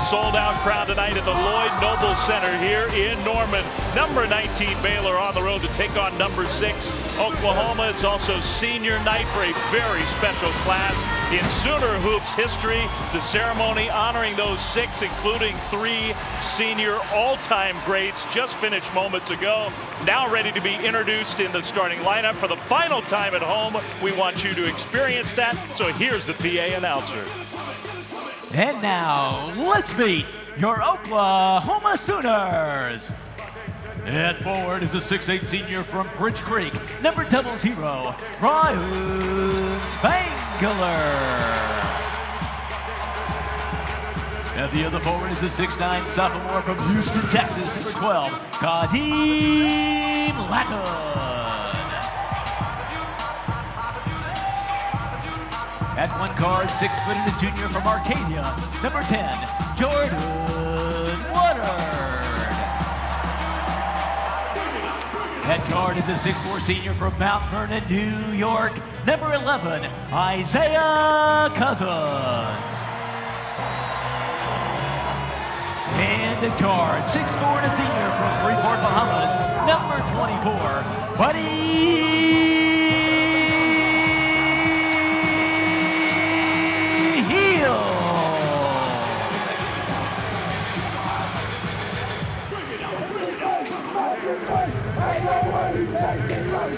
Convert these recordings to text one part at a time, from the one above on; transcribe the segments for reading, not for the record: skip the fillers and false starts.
a sold-out crowd tonight at the Lloyd Noble Center here in Norman. Number 19 Baylor on the road to take on number 6 Oklahoma. It's also senior night for a very special class in Sooner Hoops history. The ceremony honoring those 6, including 3 senior all-time greats, just finished moments ago. Now ready to be introduced in the starting lineup for the final time at home. We want you to experience that, so here's the PA announcer. And now, let's meet your Oklahoma Sooners. At forward is a 6'8" senior from Bridge Creek, number 00, Ryan Spangler. At the other forward is a 6'9" sophomore from Houston, Texas, number 12, Kadeem Latton. At one guard, 6' and a junior from Arcadia, number 10, Jordan Woodard. At guard is a 6'4" senior from Mount Vernon, New York, number 11, Isaiah Cousins. And at guard, 6'4" and a senior from Freeport, Bahamas, number 24, Buddy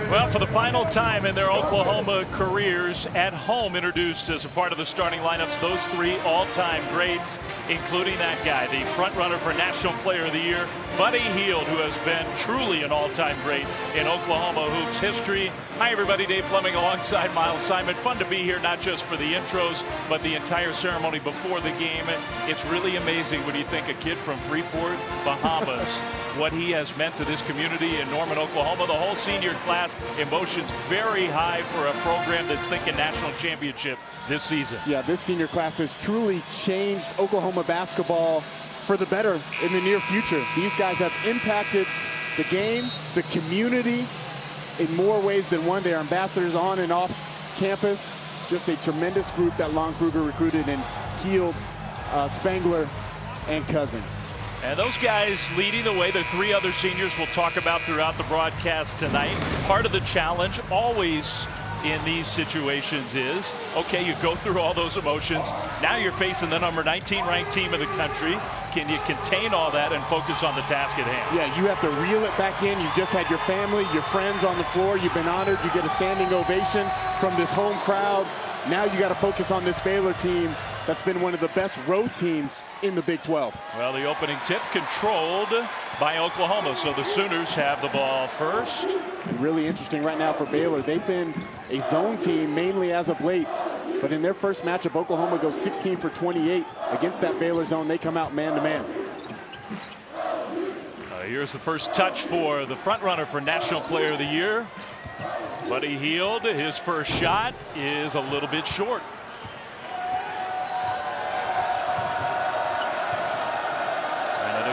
Well, for the final time in their Oklahoma careers, at home introduced as a part of the starting lineups, those 3 all-time greats, including that guy, the front runner for National Player of the Year, Buddy Hield, who has been truly an all-time great in Oklahoma hoops history. Hi, everybody. Dave Fleming alongside Miles Simon. Fun to be here, not just for the intros, but the entire ceremony before the game. It's really amazing when you think a kid from Freeport, Bahamas, what he has meant to this community in Norman, Oklahoma. The whole senior class, emotions very high for a program that's thinking national championship this season. Yeah, this senior class has truly changed Oklahoma basketball for the better in the near future. These guys have impacted the game, the community in more ways than one. They are ambassadors on and off campus. Just a tremendous group that Lon Kruger recruited, and Hield, Spangler, and Cousins. And those guys leading the way, the 3 other seniors we'll talk about throughout the broadcast tonight. Part of the challenge always in these situations is, okay, you go through all those emotions. Now you're facing the number 19 ranked team in the country. Can you contain all that and focus on the task at hand? Yeah, you have to reel it back in. You've just had your family, your friends on the floor. You've been honored. You get a standing ovation from this home crowd. Now you got to focus on this Baylor team that's been one of the best road teams in the Big 12. Well, the opening tip controlled by Oklahoma, so the Sooners have the ball first. And really interesting right now for Baylor. They've been a zone team mainly as of late, but in their first matchup, Oklahoma goes 16 for 28 against that Baylor zone. They come out man-to-man. Here's the first touch for the front runner for National Player of the Year, Buddy Hield. His first shot is a little bit short.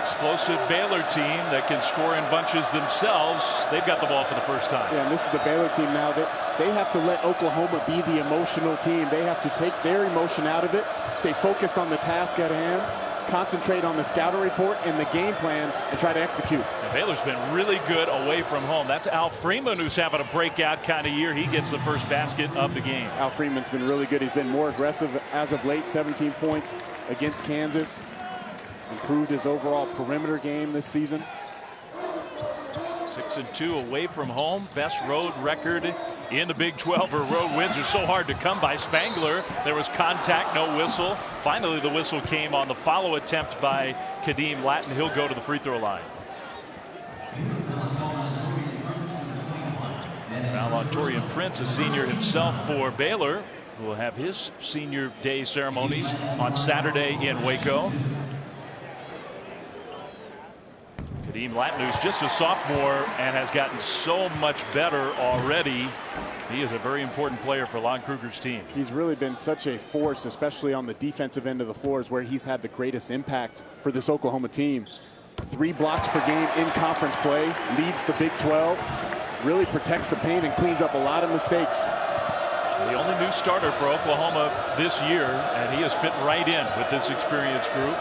Explosive Baylor team that can score in bunches themselves. They've got the ball for the first time. Yeah, and this is the Baylor team now. They have to let Oklahoma be the emotional team. They have to take their emotion out of it, stay focused on the task at hand, concentrate on the scouting report and the game plan, and try to execute. Now, Baylor's been really good away from home. That's Al Freeman, who's having a breakout kind of year. He gets the first basket of the game. Al Freeman's been really good. He's been more aggressive as of late. 17 points against Kansas. Improved his overall perimeter game this season. 6-2 away from home. Best road record in the Big 12. Or road wins are so hard to come by. Spangler, there was contact, no whistle. Finally, the whistle came on the follow attempt by Kadeem Latton. He'll go to the free throw line. Foul on Torian Prince, a senior himself for Baylor, who will have his senior day ceremonies on Saturday in Waco. Kadeem Latton, who's just a sophomore and has gotten so much better already. He is a very important player for Lon Kruger's team. He's really been such a force, especially on the defensive end of the floor, is where he's had the greatest impact for this Oklahoma team. 3 blocks per game in conference play, leads the Big 12, really protects the paint and cleans up a lot of mistakes. The only new starter for Oklahoma this year, and he has fit right in with this experienced group.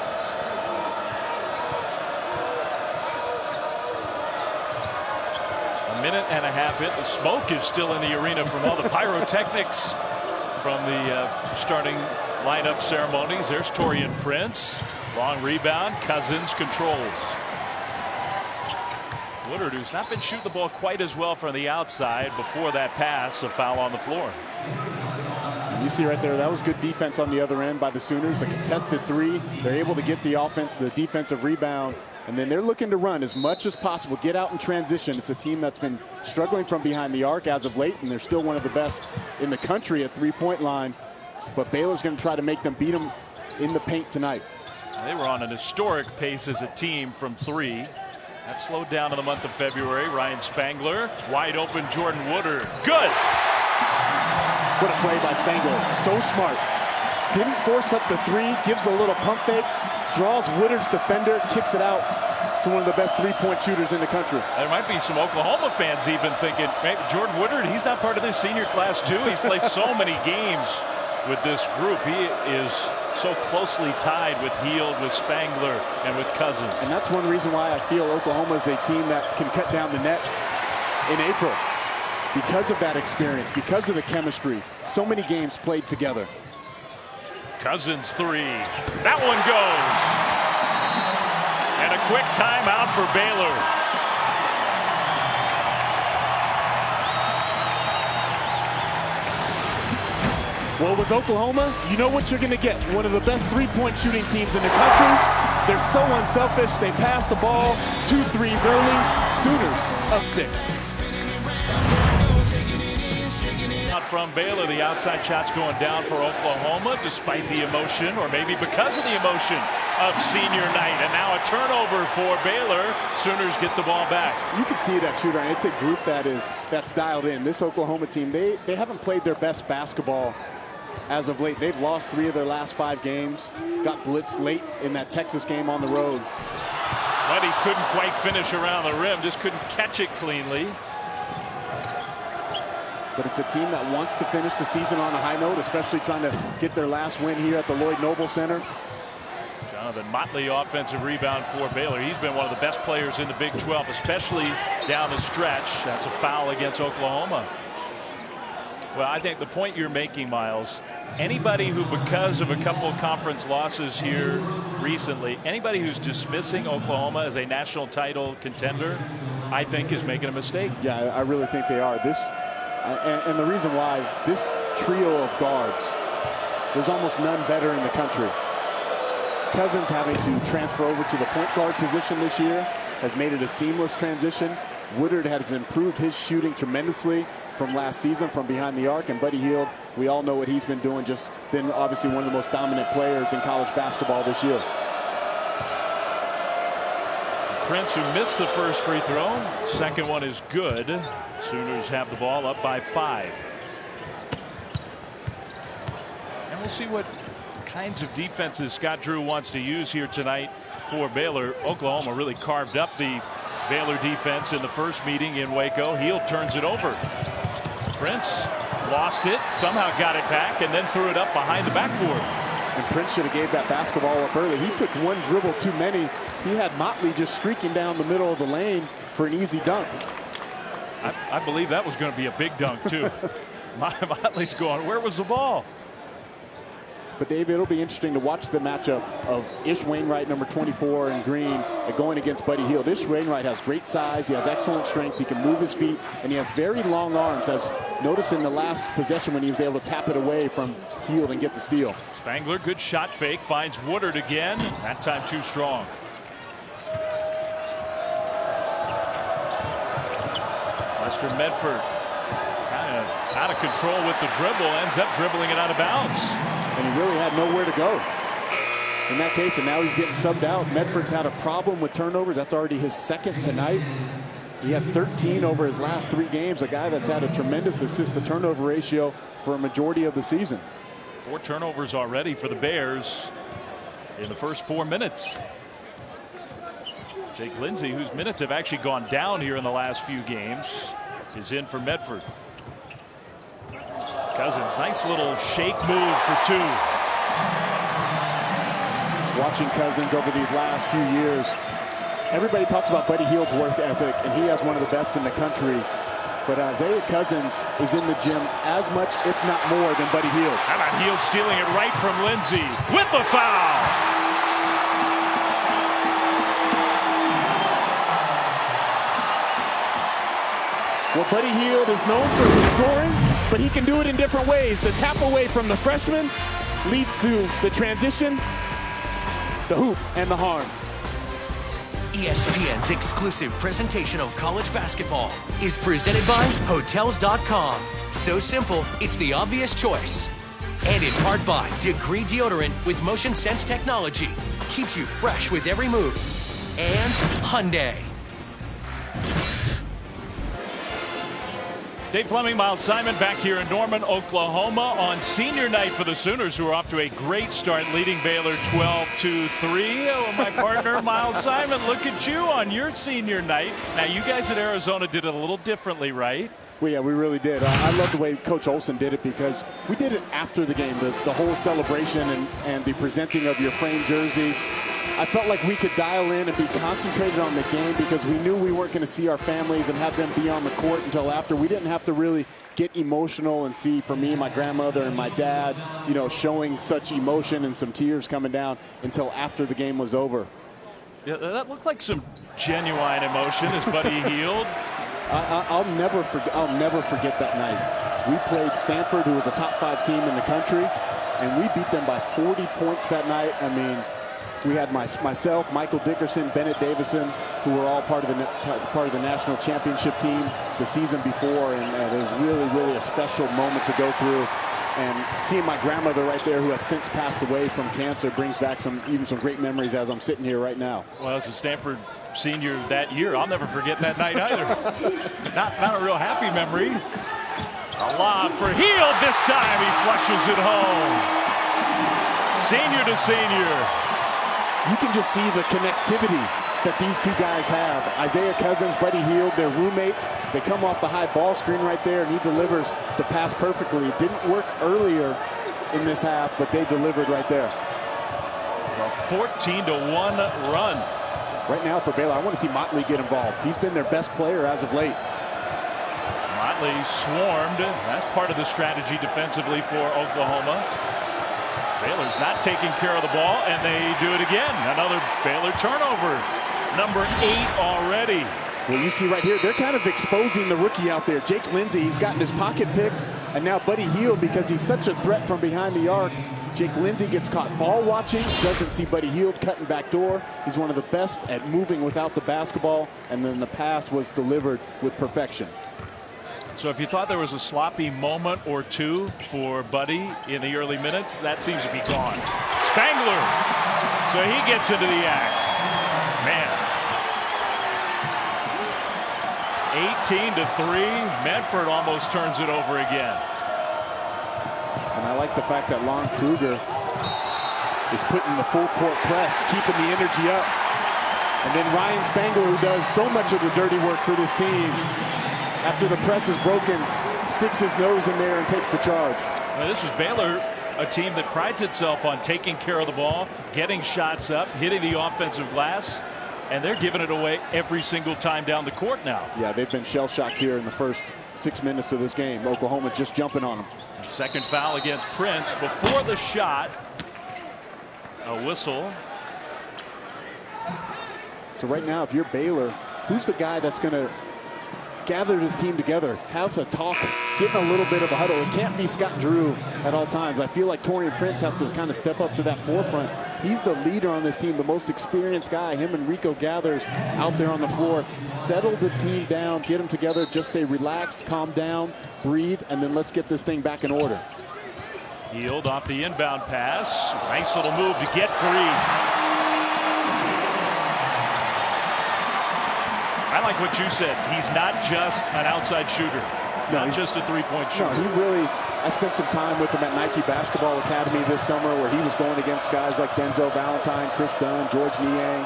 and a half in. The smoke is still in the arena from all the pyrotechnics from the starting lineup ceremonies. There's Taurean Prince. Long rebound. Cousins controls. Woodard, who's not been shooting the ball quite as well from the outside before that pass, a foul on the floor. You see right there, that was good defense on the other end by the Sooners. A contested three. They're able to get the defensive rebound, and then they're looking to run as much as possible, get out in transition. It's a team that's been struggling from behind the arc as of late, and they're still one of the best in the country at three-point line. But Baylor's going to try to make them beat them in the paint tonight. They were on an historic pace as a team from three. That slowed down in the month of February. Ryan Spangler, wide open Jordan Woodard. Good. What a play by Spangler. So smart. Didn't force up the three, gives a little pump fake, draws Woodard's defender, kicks it out to one of the best three-point shooters in the country. There might be some Oklahoma fans even thinking, maybe Jordan Woodard, he's not part of this senior class too. He's played so many games with this group. He is so closely tied with Hield, with Spangler, and with Cousins. And that's one reason why I feel Oklahoma is a team that can cut down the nets in April. Because of that experience, because of the chemistry, so many games played together. Cousins three. That one goes. And a quick timeout for Baylor. Well, with Oklahoma, you know what you're going to get. One of the best three-point shooting teams in the country. They're so unselfish. They pass the ball 2 threes early. Sooners up 6. From Baylor, the outside shot's going down for Oklahoma despite the emotion, or maybe because of the emotion of senior night. And now a turnover for Baylor. Sooners get the ball back. You can see that shooter. It's a group that's dialed in. This Oklahoma team, they haven't played their best basketball as of late. They've lost 3 of their last 5 games. Got blitzed late in that Texas game on the road. But he couldn't quite finish around the rim, just couldn't catch it cleanly. But it's a team that wants to finish the season on a high note, especially trying to get their last win here at the Lloyd Noble Center. Jonathan Motley, offensive rebound for Baylor. He's been one of the best players in the Big 12, especially down the stretch. That's a foul against Oklahoma. Well, I think the point you're making, Miles, anybody who, because of a couple of conference losses here recently, anybody who's dismissing Oklahoma as a national title contender, I think is making a mistake. Yeah, I really think they are. And the reason why, this trio of guards, there's almost none better in the country. Cousins having to transfer over to the point guard position this year has made it a seamless transition. Woodard has improved his shooting tremendously from last season from behind the arc. And Buddy Hield, we all know what he's been doing, just been obviously one of the most dominant players in college basketball this year. Prince, who missed the first free throw. Second one is good. Sooners have the ball up by 5. And we'll see what kinds of defenses Scott Drew wants to use here tonight for Baylor. Oklahoma really carved up the Baylor defense in the first meeting in Waco. Hield turns it over. Prince lost it, somehow got it back, and then threw it up behind the backboard. And Prince should have gave that basketball up early. He took one dribble too many. He had Motley just streaking down the middle of the lane for an easy dunk. I believe that was going to be a big dunk, too. Motley's going, where was the ball? But, Dave, it'll be interesting to watch the matchup of Ish Wainwright, number 24, in green, going against Buddy Hield. Ish Wainwright has great size. He has excellent strength. He can move his feet, and he has very long arms, as noticed in the last possession when he was able to tap it away from Hield and get the steal. Spangler, good shot fake, finds Woodard again. That time too strong. Lester Medford kind of out of control with the dribble, ends up dribbling it out of bounds. And he really had nowhere to go in that case, and now he's getting subbed out. Medford's had a problem with turnovers. That's already his second tonight. He had 13 over his last 3 games, a guy that's had a tremendous assist-to-turnover ratio for a majority of the season. 4 turnovers already for the Bears in the first 4 minutes. Jake Lindsey, whose minutes have actually gone down here in the last few games, is in for Medford. Cousins, nice little shake move for 2. Watching Cousins over these last few years, everybody talks about Buddy Hield's work ethic, and he has one of the best in the country. But Isaiah Cousins is in the gym as much, if not more, than Buddy Hield. How about Hield stealing it right from Lindsey with the foul? Well, Buddy Hield is known for his scoring, but he can do it in different ways. The tap away from the freshman leads to the transition, the hoop, and the harm. ESPN's exclusive presentation of college basketball is presented by Hotels.com. So simple, it's the obvious choice. And in part by Degree Deodorant with Motion Sense technology. Keeps you fresh with every move. And Hyundai. Dave Fleming, Miles Simon back here in Norman, Oklahoma on senior night for the Sooners, who are off to a great start, leading Baylor 12-3. Oh, my partner, Miles Simon, look at you on your senior night. Now, you guys at Arizona did it a little differently, right? Well, yeah, we really did. I love the way Coach Olson did it because we did it after the game, the whole celebration and the presenting of your framed jersey. I felt like we could dial in and be concentrated on the game because we knew we weren't going to see our families and have them be on the court until after. We didn't have to really get emotional and see, for me, my grandmother and my dad, you know, showing such emotion and some tears coming down until after the game was over. Yeah, that looked like some genuine emotion as Buddy Hield. I'll never forget that night. We played Stanford, who was a top 5 team in the country, and we beat them by 40 points that night. I mean, we had myself, Michael Dickerson, Bennett Davison, who were all part of the national championship team the season before, and it was really a special moment to go through. And seeing my grandmother right there, who has since passed away from cancer, brings back even some great memories as I'm sitting here right now. Well, as a Stanford senior that year, I'll never forget that night either. not a real happy memory. A lob for Hield this time. He flushes it home. Senior to senior. You can just see the connectivity that these two guys have. Isaiah Cousins, Buddy Hield, they're roommates. They come off the high ball screen right there, and he delivers the pass perfectly. It didn't work earlier in this half, but they delivered right there. A 14-1 run. Right now for Baylor, I want to see Motley get involved. He's been their best player as of late. Motley swarmed. That's part of the strategy defensively for Oklahoma. Baylor's not taking care of the ball, and they do it again. Another Baylor turnover. Number 8 already. Well, you see right here, they're kind of exposing the rookie out there. Jake Lindsey, he's gotten his pocket picked, and now Buddy Hield, because he's such a threat from behind the arc. Jake Lindsey gets caught ball watching, doesn't see Buddy Hield cutting back door. He's one of the best at moving without the basketball, and then the pass was delivered with perfection. So if you thought there was a sloppy moment or two for Buddy in the early minutes, that seems to be gone. Spangler. So he gets into the act. Man. 18-3. Medford almost turns it over again. And I like the fact that Lon Kruger is putting the full court press, keeping the energy up. And then Ryan Spangler, who does so much of the dirty work for this team, after the press is broken, sticks his nose in there and takes the charge. Well, this was Baylor, a team that prides itself on taking care of the ball, getting shots up, hitting the offensive glass, and they're giving it away every single time down the court now. Yeah, they've been shell-shocked here in the first 6 minutes of this game. Oklahoma just jumping on them. Second foul against Prince. Before the shot, a whistle. So right now, if you're Baylor, who's the guy that's going to gather the team together, have a talk, get in a little bit of a huddle? It can't be Scott Drew at all times. I feel like Taurean Prince has to kind of step up to that forefront. He's the leader on this team, the most experienced guy. Him and Rico Gathers out there on the floor. Settle the team down, get them together, just say relax, calm down, breathe, and then let's get this thing back in order. Hield off the inbound pass. Nice little move to get free. I like what you said. He's not just an outside shooter. Not just a three-point shooter. No, I spent some time with him at Nike Basketball Academy this summer where he was going against guys like Denzel Valentine, Chris Dunn, George Niang.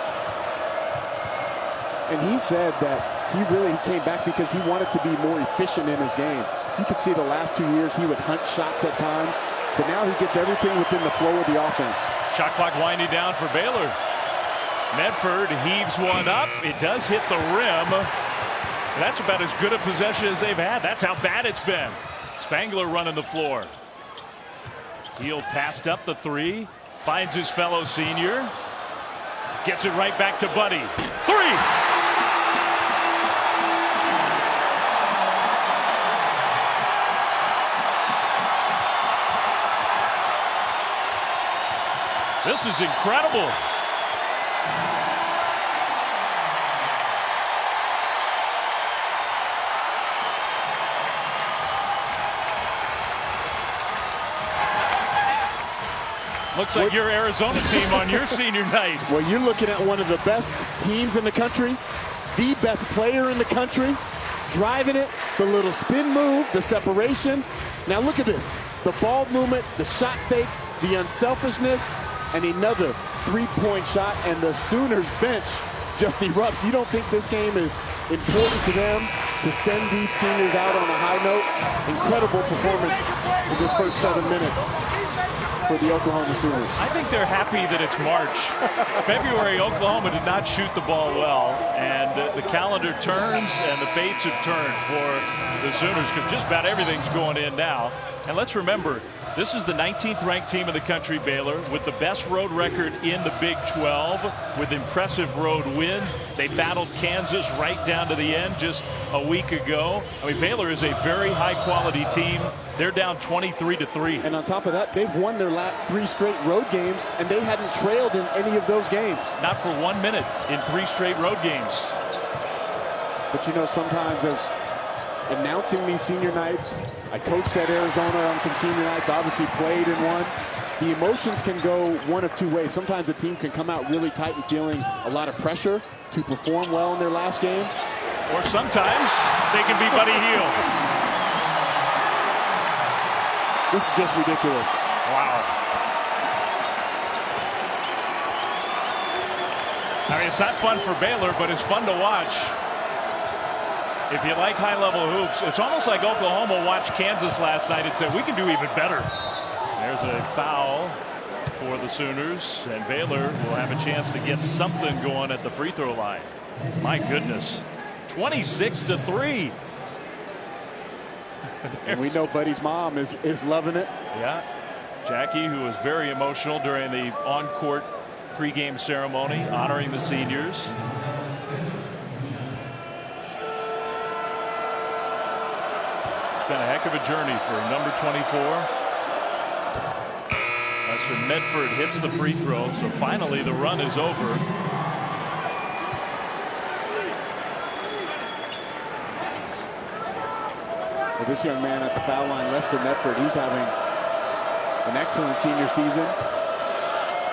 And he said that he came back because he wanted to be more efficient in his game. You could see the last 2 years he would hunt shots at times, but now he gets everything within the flow of the offense. Shot clock winding down for Baylor. Medford heaves one up. It does hit the rim. That's about as good a possession as they've had. That's how bad it's been. Spangler running the floor. Hield passed up the three. Finds his fellow senior. Gets it right back to Buddy. Three! This is incredible. Looks like your Arizona team on your senior night. Well, you're looking at one of the best teams in the country, the best player in the country, driving it, the little spin move, the separation. Now look at this, the ball movement, the shot fake, the unselfishness, and another three-point shot, and the Sooners bench just erupts. You don't think this game is important to them to send these seniors out on a high note? Incredible performance in this first 7 minutes for the Oklahoma Sooners. I think they're happy that it's March. February, Oklahoma did not shoot the ball well, and the calendar turns and the fates have turned for the Sooners because just about everything's going in now. And let's remember, this is the 19th ranked team in the country, Baylor, with the best road record in the Big 12, with impressive road wins. They battled Kansas right down to the end just a week ago. I mean, Baylor is a very high-quality team. They're down 23-3. And on top of that, they've won their last 3 straight road games, and they hadn't trailed in any of those games. Not for 1 minute in 3 straight road games. But you know, sometimes as announcing these senior nights, I coached at Arizona on some senior nights, obviously played in one. The emotions can go one of 2 ways. Sometimes a team can come out really tight and feeling a lot of pressure to perform well in their last game. Or sometimes they can be Buddy Hield. This is just ridiculous. Wow. I mean, it's not fun for Baylor, but it's fun to watch. If you like high-level hoops, it's almost like Oklahoma watched Kansas last night and said, we can do even better. There's a foul for the Sooners, and Baylor will have a chance to get something going at the free throw line. My goodness. 26-3. And we know Buddy's mom is loving it. Yeah. Jackie, who was very emotional during the on-court pregame ceremony honoring the seniors. It's been a heck of a journey for number 24. Lester Medford hits the free throw, so finally the run is over. Well, this young man at the foul line, Lester Medford, he's having an excellent senior season.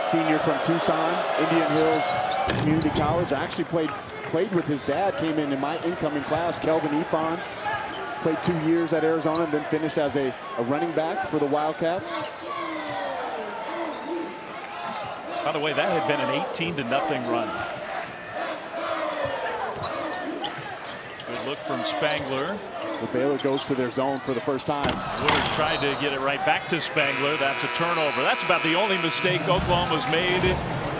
Senior from Tucson, Indian Hills Community College. I actually played with his dad, came in my incoming class, Kelvin Efon. Played 2 years at Arizona and then finished as a running back for the Wildcats. By the way, that had been an 18-0 run. Good look from Spangler. The Baylor goes to their zone for the first time. Woodard tried to get it right back to Spangler. That's a turnover. That's about the only mistake Oklahoma's made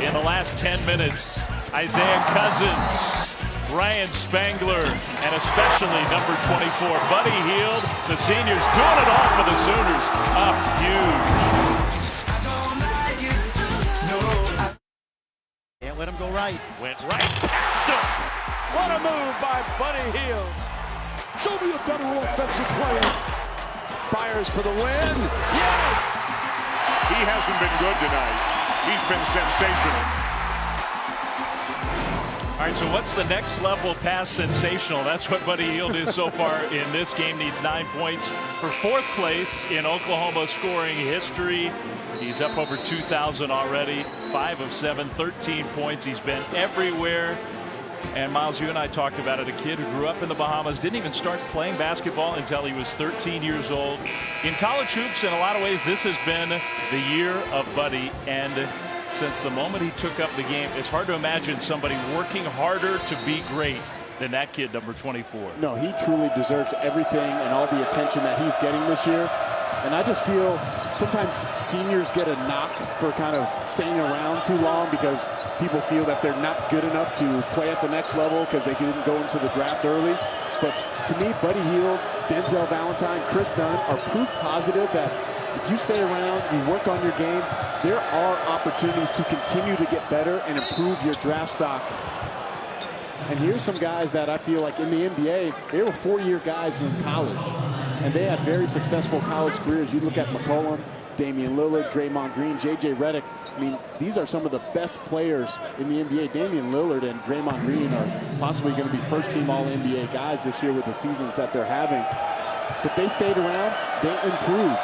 in the last 10 minutes. Isaiah Cousins, Ryan Spangler, and especially number 24, Buddy Hield. The seniors doing it all for the Sooners. Up huge. Can't let him go right. Went right past him. What a move by Buddy Hield. Show me a better offensive player. Fires for the win. Yes! He hasn't been good tonight. He's been sensational. All right, so what's the next level past sensational? That's what Buddy Hield is so far in this game. Needs 9 points for 4th place in Oklahoma scoring history. He's up over 2,000 already. 5 of 7, 13 points. He's been everywhere. And Miles, you and I talked about it. A kid who grew up in the Bahamas, didn't even start playing basketball until he was 13 years old. In college hoops, in a lot of ways, this has been the year of Buddy. And since the moment he took up the game, it's hard to imagine somebody working harder to be great than that kid, number 24. No, he truly deserves everything and all the attention that he's getting this year. And I just feel sometimes seniors get a knock for kind of staying around too long because people feel that they're not good enough to play at the next level because they didn't go into the draft early. But to me, Buddy Hield, Denzel Valentine, Chris Dunn are proof positive that if you stay around, you work on your game, there are opportunities to continue to get better and improve your draft stock. And here's some guys that I feel like in the NBA, they were four-year guys in college. And they had very successful college careers. You look at McCollum, Damian Lillard, Draymond Green, J.J. Redick. I mean, these are some of the best players in the NBA. Damian Lillard and Draymond Green are possibly going to be first-team All-NBA guys this year with the seasons that they're having. But they stayed around. They improved.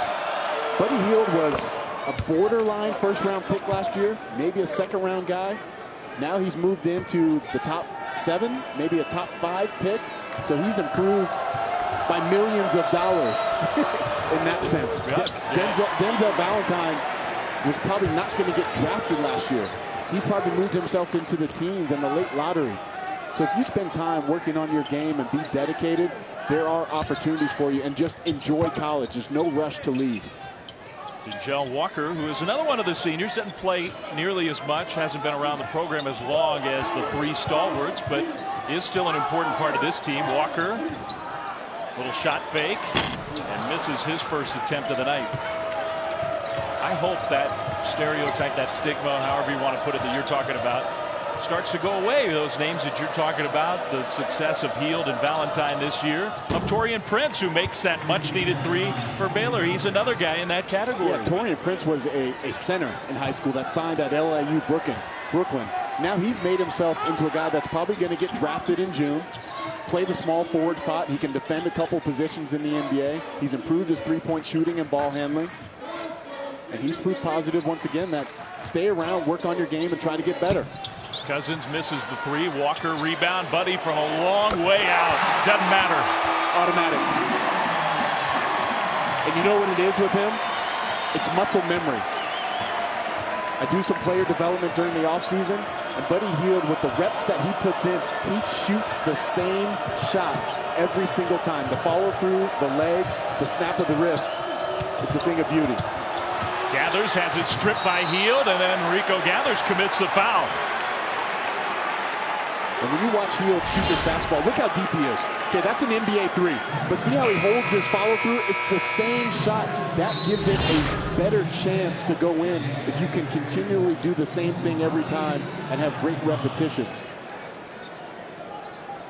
Buddy Hield was a borderline first-round pick last year, maybe a second-round guy. Now he's moved into the top 7, maybe a top 5 pick. So he's improved by millions of dollars in that sense. Yeah. Denzel Valentine was probably not going to get drafted last year. He's probably moved himself into the teens and the late lottery. So if you spend time working on your game and be dedicated, there are opportunities for you, and just enjoy college. There's no rush to leave. Denzel Walker, who is another one of the seniors, doesn't play nearly as much, hasn't been around the program as long as the 3 stalwarts, but is still an important part of this team. Walker, little shot fake, and misses his first attempt of the night. I hope that stereotype, that stigma, however you want to put it, that you're talking about, starts to go away. Those names that you're talking about, the success of Hield and Valentine this year, of Taurean Prince, who makes that much-needed 3 for Baylor. He's another guy in that category. Yeah, Taurean Prince was a center in high school that signed at LIU Brooklyn. Now he's made himself into a guy that's probably going to get drafted in June, play the small forward spot. He can defend a couple positions in the NBA. He's improved his three-point shooting and ball handling. And he's proof positive once again that stay around, work on your game, and try to get better. Cousins misses the 3. Walker rebound. Buddy from a long way out. Doesn't matter. Automatic. And you know what it is with him? It's muscle memory. I do some player development during the offseason, and Buddy Hield, with the reps that he puts in, he shoots the same shot every single time. The follow through, the legs, the snap of the wrist. It's a thing of beauty. Gathers has it stripped by Hield, and then Rico Gathers commits the foul. And when you watch Hield shoot this basketball, look how deep he is. Okay, that's an NBA 3. But see how he holds his follow through? It's the same shot. That gives it a better chance to go in if you can continually do the same thing every time and have great repetitions.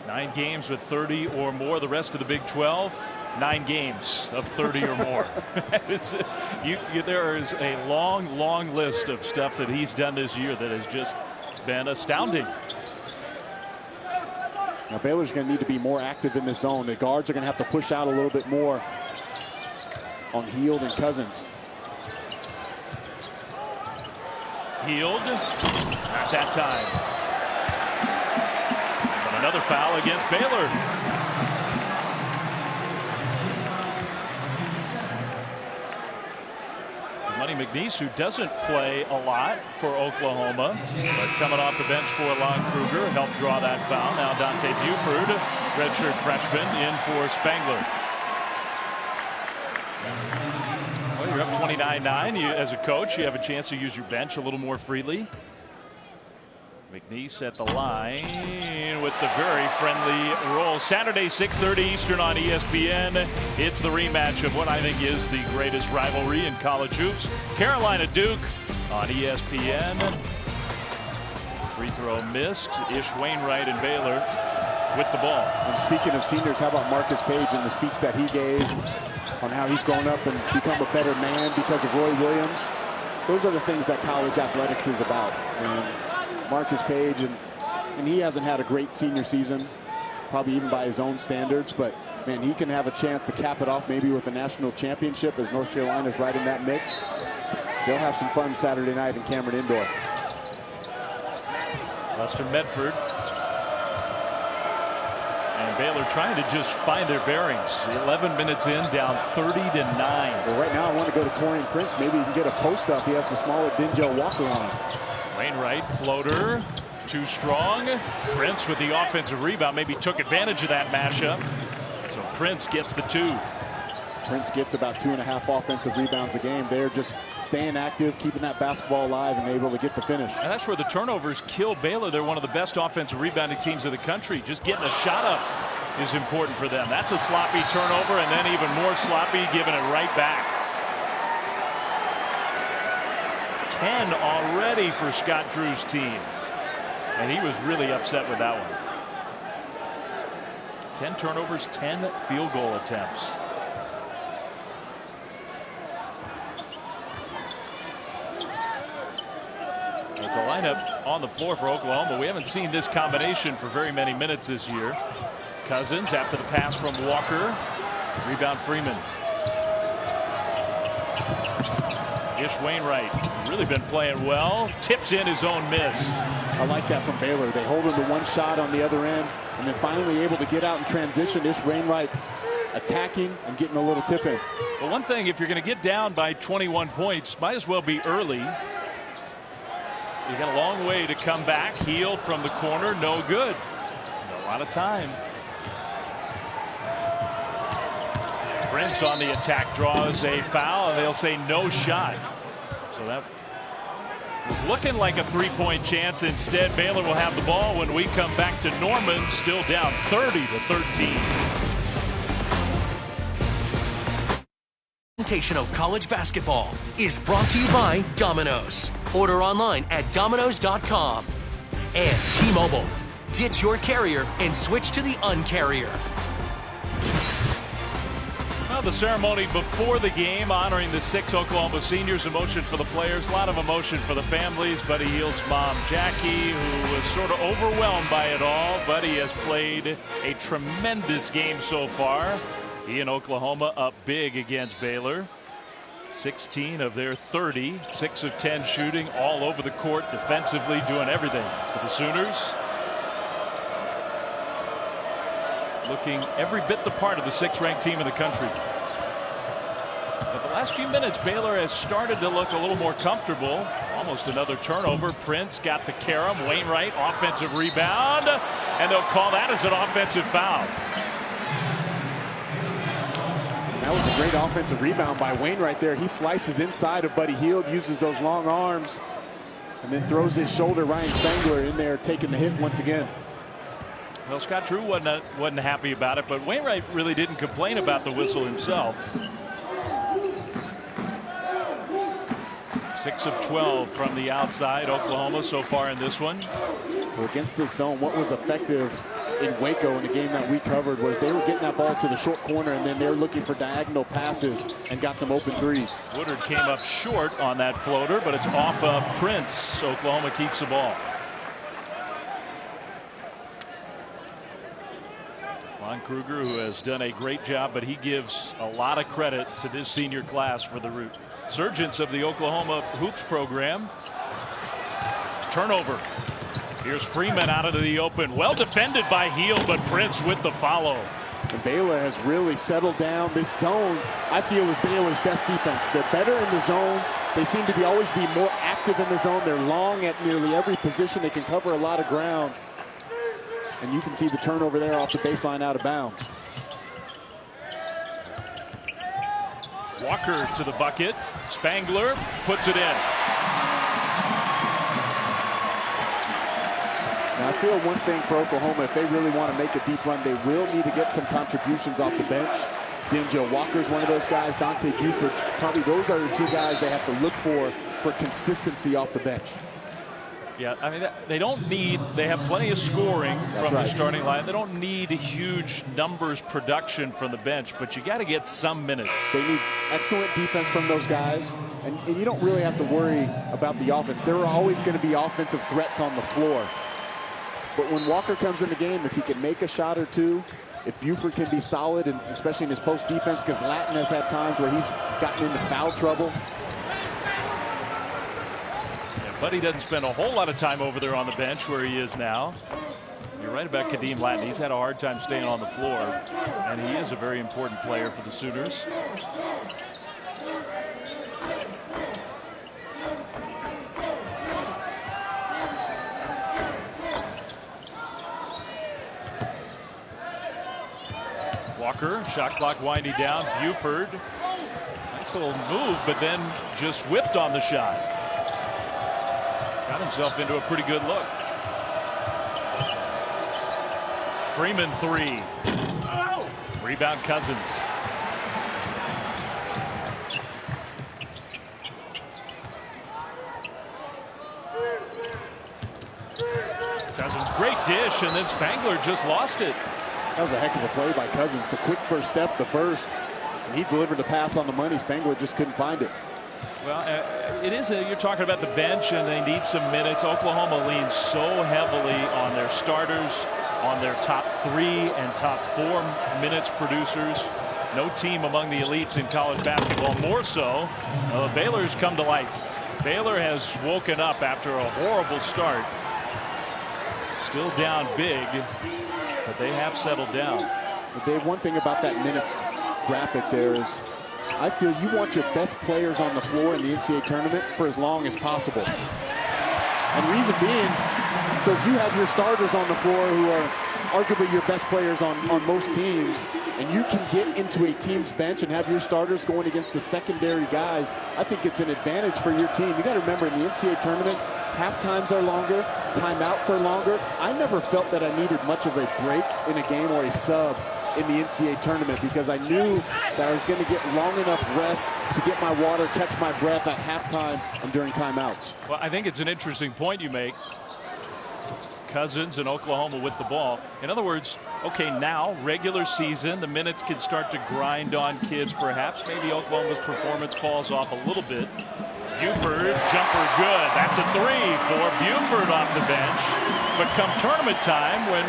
9 games with 30 or more. The rest of the Big 12, 9 games of 30 or more. There is a long, long list of stuff that he's done this year that has just been astounding. Now Baylor's going to need to be more active in this zone. The guards are going to have to push out a little bit more on Hield and Cousins. Hield, not that time. But another foul against Baylor. Money McNeese, who doesn't play a lot for Oklahoma, but coming off the bench for Lon Kruger, helped draw that foul. Now Dante Buford, redshirt freshman, in for Spangler. Well, you're up 29-9. As a coach, you have a chance to use your bench a little more freely. McNeese at the line with the very friendly roll. Saturday, 6:30 Eastern on ESPN. It's the rematch of what I think is the greatest rivalry in college hoops. Carolina Duke on ESPN. Free throw missed. Ish Wainwright and Baylor with the ball. And speaking of seniors, how about Marcus Page and the speech that he gave on how he's grown up and become a better man because of Roy Williams? Those are the things that college athletics is about. And Marcus Page, and he hasn't had a great senior season, probably even by his own standards, but man, he can have a chance to cap it off maybe with a national championship as North Carolina's right in that mix. They'll have some fun Saturday night in Cameron Indoor. Lester Medford and Baylor trying to just find their bearings. 11 minutes in, down 30-9. Well, right now I want to go to Taurean Prince. Maybe he can get a post up. He has the smaller Denzel Walker on him. Wainwright, floater, too strong. Prince with the offensive rebound, maybe took advantage of that mashup. So Prince gets the 2. Prince gets about 2.5 offensive rebounds a game. They're just staying active, keeping that basketball alive, and able to get the finish. And that's where the turnovers kill Baylor. They're one of the best offensive rebounding teams in the country. Just getting a shot up is important for them. That's a sloppy turnover, and then even more sloppy, giving it right back. 10 already for Scott Drew's team, and he was really upset with that one. 10 turnovers, 10 field goal attempts. It's a lineup on the floor for Oklahoma. We haven't seen this combination for very many minutes this year. Cousins after the pass from Walker. Rebound Freeman. Ish Wainwright really been playing well. Tips in his own miss. I like that from Baylor. They hold him to one shot on the other end, and then finally able to get out and transition. Ish Wainwright attacking and getting a little tip in. Well, one thing, if you're going to get down by 21 points, might as well be early. You got a long way to come back. Healed from the corner, no good. A lot of time. Prince on the attack draws a foul, and they'll say no shot. So that was looking like a three-point chance. Instead, Baylor will have the ball when we come back to Norman, still down 30-13. Presentation of college basketball is brought to you by Domino's. Order online at Domino's.com. And T-Mobile. Ditch your carrier and switch to the uncarrier. Well, the ceremony before the game honoring the 6 Oklahoma seniors. Emotion for the players, a lot of emotion for the families. Buddy Hield's mom, Jackie, who was sort of overwhelmed by it all. Buddy has played a tremendous game so far. He and Oklahoma up big against Baylor. 16 of their 30, 6 of 10 shooting, all over the court defensively, doing everything for the Sooners. Looking every bit the part of the 6th ranked team in the country. But the last few minutes, Baylor has started to look a little more comfortable. Almost another turnover. Prince got the carom. Wainwright, offensive rebound, and they'll call that as an offensive foul. That was a great offensive rebound by Wainwright there. He slices inside of Buddy Hield, uses those long arms, and then throws his shoulder. Ryan Spangler in there taking the hit once again. Well, Scott Drew wasn't happy about it, but Wainwright really didn't complain about the whistle himself. 6 of 12 from the outside. Oklahoma so far in this one. Well, against this zone, what was effective in Waco in the game that we covered was they were getting that ball to the short corner, and then they're looking for diagonal passes and got some open threes. Woodard came up short on that floater, but it's off of Prince. Oklahoma keeps the ball. Lon Kruger, who has done a great job, but he gives a lot of credit to this senior class for the resurgence of the Oklahoma hoops program. Turnover. Here's Freeman out into the open. Well defended by Hield, but Prince with the follow. And Baylor has really settled down. This zone, I feel, is Baylor's best defense. They're better in the zone. They seem to always be more active in the zone. They're long at nearly every position. They can cover a lot of ground. And you can see the turnover there off the baseline out of bounds. Walker to the bucket. Spangler puts it in. Now, I feel one thing for Oklahoma, if they really want to make a deep run, they will need to get some contributions off the bench. Denjo Walker's one of those guys. Dante Buford, probably those are the 2 guys they have to look for consistency off the bench. Yeah, I mean, they don't need, they have plenty of scoring from the starting line. They don't need huge numbers production from the bench, but you got to get some minutes. They need excellent defense from those guys, and you don't really have to worry about the offense. There are always going to be offensive threats on the floor. But when Walker comes in the game, if he can make a shot or two, if Buford can be solid, and especially in his post defense, because Latin has had times where he's gotten into foul trouble. Buddy doesn't spend a whole lot of time over there on the bench where he is now. You're right about Kadeem Latin. He's had a hard time staying on the floor, and he is a very important player for the Sooners. Walker, shot clock winding down. Buford, nice little move, but then just whipped on the shot. Got himself into a pretty good look. Freeman 3. Rebound Cousins. Cousins, great dish, and then Spangler just lost it. That was a heck of a play by Cousins. The quick first step, the burst, and he delivered the pass on the money. Spangler just couldn't find it. Well, it is you're talking about the bench, and they need some minutes. Oklahoma leans so heavily on their starters, on their top 3 and top 4 minutes producers. No team among the elites in college basketball more so. Baylor's come to life. Baylor has woken up after a horrible start. Still down big, but they have settled down. But Dave, one thing about that minutes graphic there is I feel you want your best players on the floor in the NCAA tournament for as long as possible. And reason being, so if you have your starters on the floor who are arguably your best players on most teams, and you can get into a team's bench and have your starters going against the secondary guys, I think it's an advantage for your team. You got to remember, in the NCAA tournament, half times are longer, timeouts are longer. I never felt that I needed much of a break in a game or a sub in the NCAA tournament because I knew that I was going to get long enough rest to get my water, catch my breath at halftime and during timeouts. Well, I think it's an interesting point you make. Cousins and Oklahoma with the ball. In other words, okay, now regular season, the minutes can start to grind on kids perhaps. Maybe Oklahoma's performance falls off a little bit. Buford, jumper good. That's a 3 for Buford off the bench. But come tournament time, when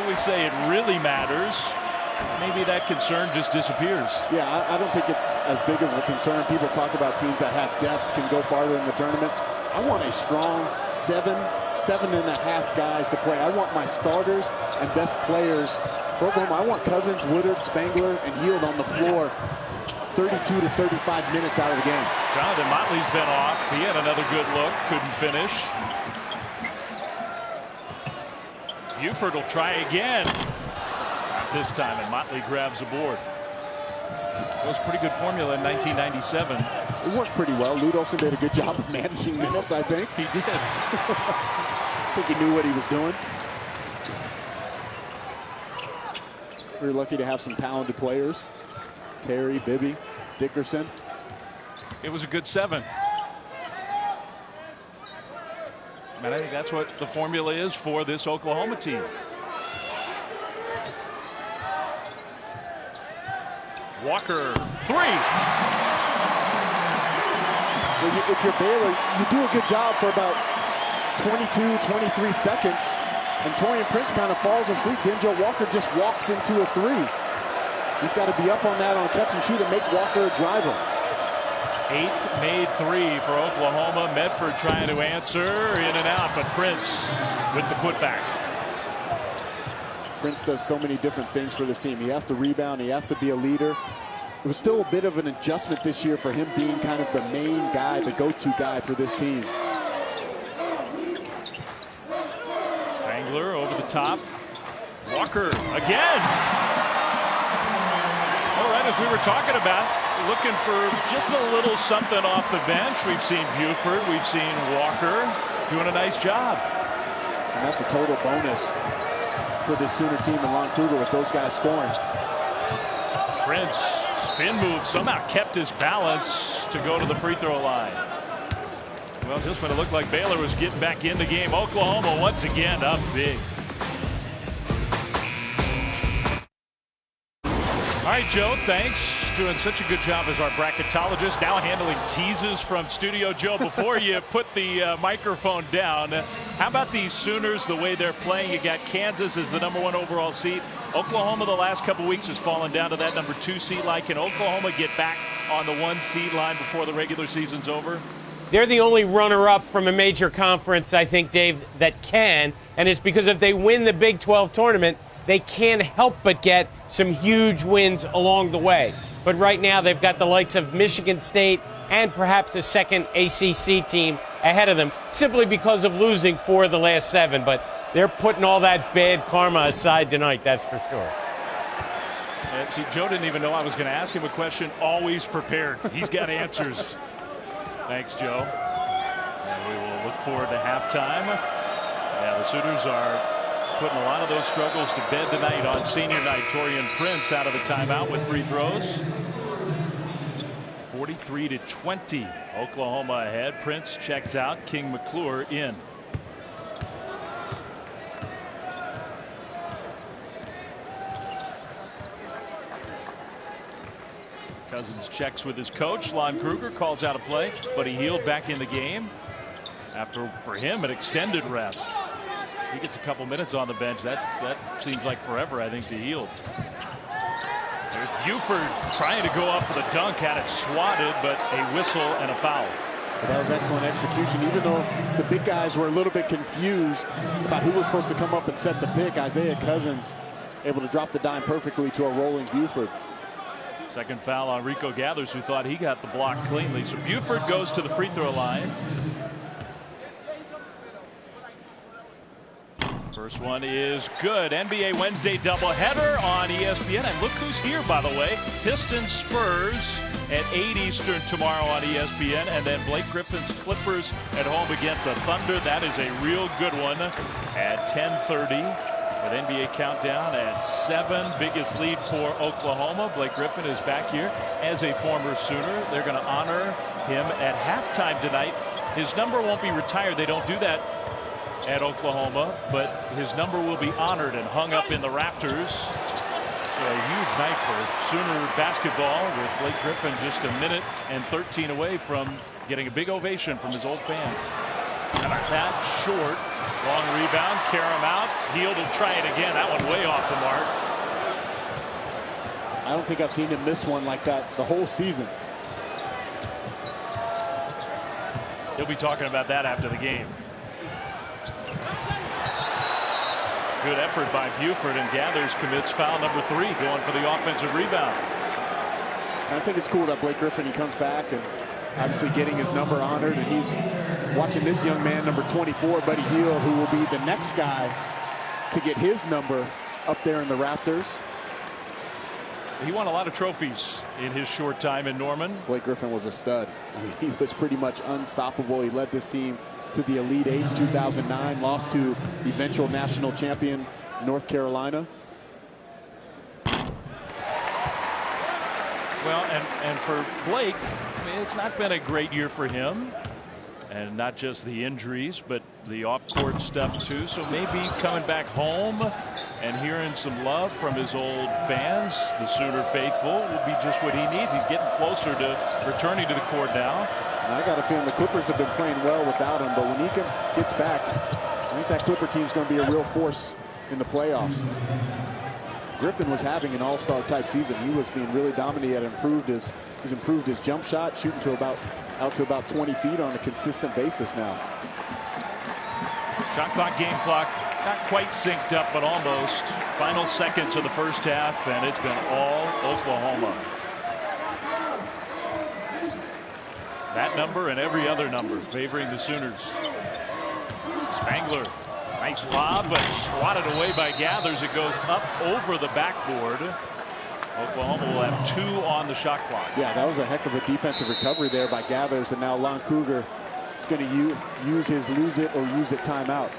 we say it really matters, maybe that concern just disappears. Yeah, I don't think it's as big of a concern. People talk about teams that have depth can go farther in the tournament. I want a strong 7.5 guys to play. I want my starters and best players for Oklahoma. I want Cousins, Woodard, Spangler, and Hield on the floor 32 to 35 minutes out of the game. Jonathan Motley's been off. He had another good look, couldn't finish. Buford will try again. Not this time, and Motley grabs a board. It was a pretty good formula in 1997. It worked pretty well. Lute Olson did a good job of managing minutes, I think. He did. I think he knew what he was doing. We were lucky to have some talented players. Terry, Bibby, Dickerson. It was a good 7. And I think that's what the formula is for this Oklahoma team. Walker, 3. If you're Baylor, you do a good job for about 22, 23 seconds, and Torian Prince kind of falls asleep. Denzel Walker just walks into a 3. He's got to be up on that on catch and shoot and make Walker a driver. 8th made 3 for Oklahoma. Medford trying to answer, in and out, but Prince with the putback. Prince does so many different things for this team. He has to rebound. He has to be a leader. It was still a bit of an adjustment this year for him being kind of the main guy, the go-to guy for this team. Spangler over the top. Walker again. All right, as we were talking about, looking for just a little something off the bench. We've seen Buford, we've seen Walker doing a nice job. And that's a total bonus for this Sooner team and Lon Kruger with those guys scoring. Prince, spin move, somehow kept his balance to go to the free throw line. Well, just when it looked like Baylor was getting back in the game, Oklahoma once again up big. All right, Joe, thanks. Doing such a good job as our bracketologist, now handling teases from studio. Joe, before you put the microphone down, how about these Sooners, the way they're playing? You got Kansas as the #1 overall seed. Oklahoma the last couple weeks has fallen down to that #2 seed line. Can Oklahoma get back on the 1 seed line before the regular season's over? They're the only runner-up from a major conference, I think, Dave, that can. And it's because if they win the Big 12 tournament, they can't help but get some huge wins along the way. But right now they've got the likes of Michigan State and perhaps a second ACC team ahead of them simply because of losing 4 of the last 7. But they're putting all that bad karma aside tonight, that's for sure. See, Joe didn't even know I was going to ask him a question. Always prepared. He's got answers. Thanks, Joe. And we will look forward to halftime. Yeah, the Sooners are putting a lot of those struggles to bed tonight on senior night. Torian Prince out of the timeout with free throws. 43-20. Oklahoma ahead. Prince checks out. King McClure in. Cousins checks with his coach. Lon Kruger calls out a play, but he healed back in the game after, for him, an extended rest. He gets a couple minutes on the bench. That seems like forever, I think, to heal. There's Buford trying to go up for the dunk, had it swatted, but a whistle and a foul. But that was excellent execution. Even though the big guys were a little bit confused about who was supposed to come up and set the pick, Isaiah Cousins able to drop the dime perfectly to a rolling Buford. Second foul on Rico Gathers, who thought he got the block cleanly. So Buford goes to the free throw line. First one is good. NBA Wednesday doubleheader on ESPN. And look who's here, by the way. Pistons Spurs at 8 Eastern tomorrow on ESPN. And then Blake Griffin's Clippers at home against the Thunder. That is a real good one at 10:30. With NBA countdown at 7. Biggest lead for Oklahoma. Blake Griffin is back here as a former Sooner. They're going to honor him at halftime tonight. His number won't be retired. They don't do that at Oklahoma, but his number will be honored and hung up in the rafters. So a huge night for Sooner basketball, with Blake Griffin just a minute and 13 away from getting a big ovation from his old fans. How about that? Short. Long rebound. Karam out. Hield will try it again. That one way off the mark. I don't think I've seen him miss one like that the whole season. He'll be talking about that after the game. Good effort by Buford, and Gathers commits foul number 3, going for the offensive rebound. I think it's cool that Blake Griffin, he comes back and obviously getting his number honored, and he's watching this young man, number 24, Buddy Hield, who will be the next guy to get his number up there in the rafters. He won a lot of trophies in his short time in Norman. Blake Griffin was a stud. I mean, he was pretty much unstoppable. He led this team to the Elite Eight in 2009, lost to eventual national champion North Carolina. Well, and for Blake, I mean, it's not been a great year for him. And not just the injuries, but the off-court stuff too. So maybe coming back home and hearing some love from his old fans, the Sooner faithful, will be just what he needs. He's getting closer to returning to the court now. And I got a feeling the Clippers have been playing well without him, but when he gets back, I think that Clipper team's going to be a real force in the playoffs. Griffin was having an all-star type season. He was being really dominant. He's improved his jump shot, shooting to out to about 20 feet on a consistent basis now. Shot clock, game clock, not quite synced up, but almost. Final seconds of the first half, and it's been all Oklahoma. That number and every other number favoring the Sooners. Spangler, nice lob, but swatted away by Gathers. It goes up over the backboard. Oklahoma will have 2 on the shot clock. Yeah, that was a heck of a defensive recovery there by Gathers, and now Lon Kruger is going to use his lose it or use it timeout.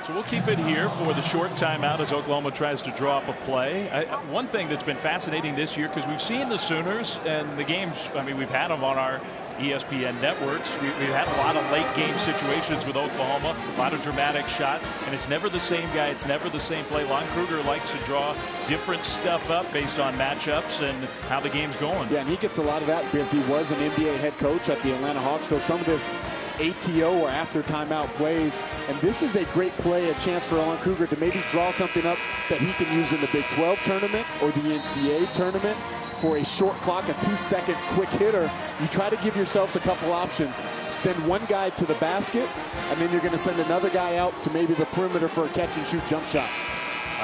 So we'll keep it here for the short timeout as Oklahoma tries to draw up a play. One thing that's been fascinating this year, because we've seen the Sooners and the games, I mean, we've had them on our ESPN networks. We've had a lot of late game situations with Oklahoma, a lot of dramatic shots, and it's never the same guy. It's never the same play. Lon Kruger likes to draw different stuff up based on matchups and how the game's going. Yeah, and he gets a lot of that because he was an NBA head coach at the Atlanta Hawks. So some of this ATO or after timeout plays, and this is a great play, a chance for Lon Kruger to maybe draw something up that he can use in the Big 12 tournament or the NCAA tournament. For a short clock, a 2-second quick hitter, you try to give yourselves a couple options. Send one guy to the basket, and then you're going to send another guy out to maybe the perimeter for a catch-and-shoot jump shot.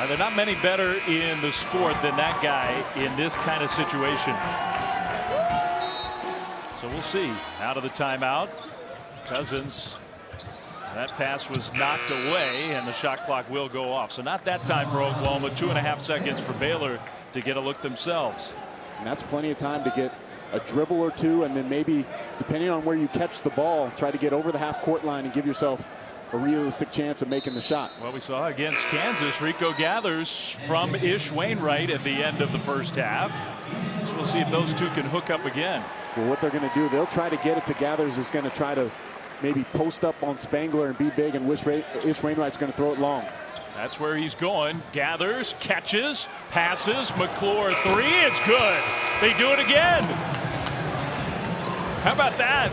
There are not many better in the sport than that guy in this kind of situation. So we'll see. Out of the timeout. Cousins. That pass was knocked away, and the shot clock will go off. So not that time for Oklahoma. 2.5 seconds for Baylor to get a look themselves. And that's plenty of time to get a dribble or two, and then maybe, depending on where you catch the ball, try to get over the half-court line and give yourself a realistic chance of making the shot. Well, we saw against Kansas, Rico Gathers from Ish Wainwright at the end of the first half. So we'll see if those two can hook up again. Well, what they're going to do, they'll try to get it to Gathers. Is going to try to maybe post up on Spangler and be big, and Ish Wainwright's going to throw it long. That's where he's going. Gathers, catches, passes. McClure three. It's good. They do it again. How about that?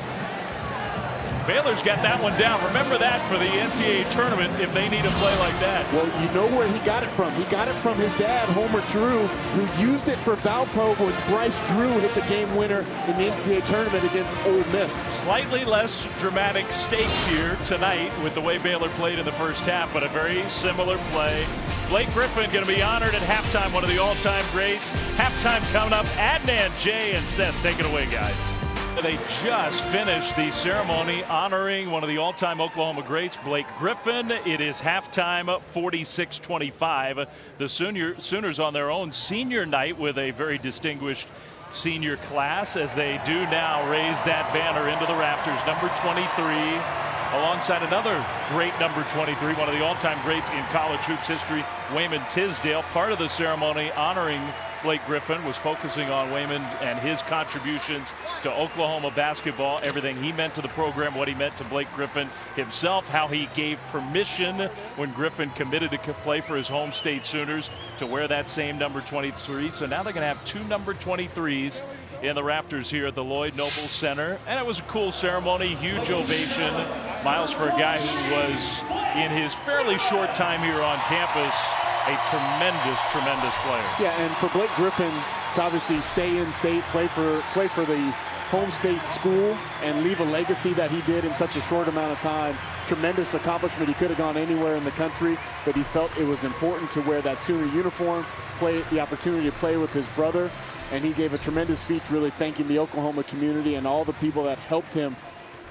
Baylor's got that one down. Remember that for the NCAA tournament if they need a play like that. Well, you know where he got it from. He got it from his dad, Homer Drew, who used it for Valpo when Bryce Drew hit the game winner in the NCAA tournament against Ole Miss. Slightly less dramatic stakes here tonight with the way Baylor played in the first half, but a very similar play. Blake Griffin going to be honored at halftime, one of the all-time greats. Halftime coming up. Adnan, Jay, and Seth. Take it away, guys. They just finished the ceremony honoring one of the all-time Oklahoma greats, Blake Griffin. It is halftime, 46-25. The Sooners on their own senior night with a very distinguished senior class as they do now raise that banner into the rafters. Number 23, alongside another great number 23, one of the all-time greats in college hoops history, Wayman Tisdale. Part of the ceremony honoring Blake Griffin was focusing on Wayman's and his contributions to Oklahoma basketball, everything he meant to the program, what he meant to Blake Griffin himself, how he gave permission when Griffin committed to play for his home state Sooners to wear that same number 23. So now they're going to have two number 23s in the rafters here at the Lloyd Noble Center. And it was a cool ceremony, huge ovation. Miles, for a guy who was in his fairly short time here on campus, a tremendous player. Yeah, and for Blake Griffin to obviously stay in state, play for the home state school, and leave a legacy that he did in such a short amount of time, tremendous accomplishment. He could have gone anywhere in the country, but he felt it was important to wear that Sooner uniform, play the opportunity to play with his brother, and he gave a tremendous speech really thanking the Oklahoma community and all the people that helped him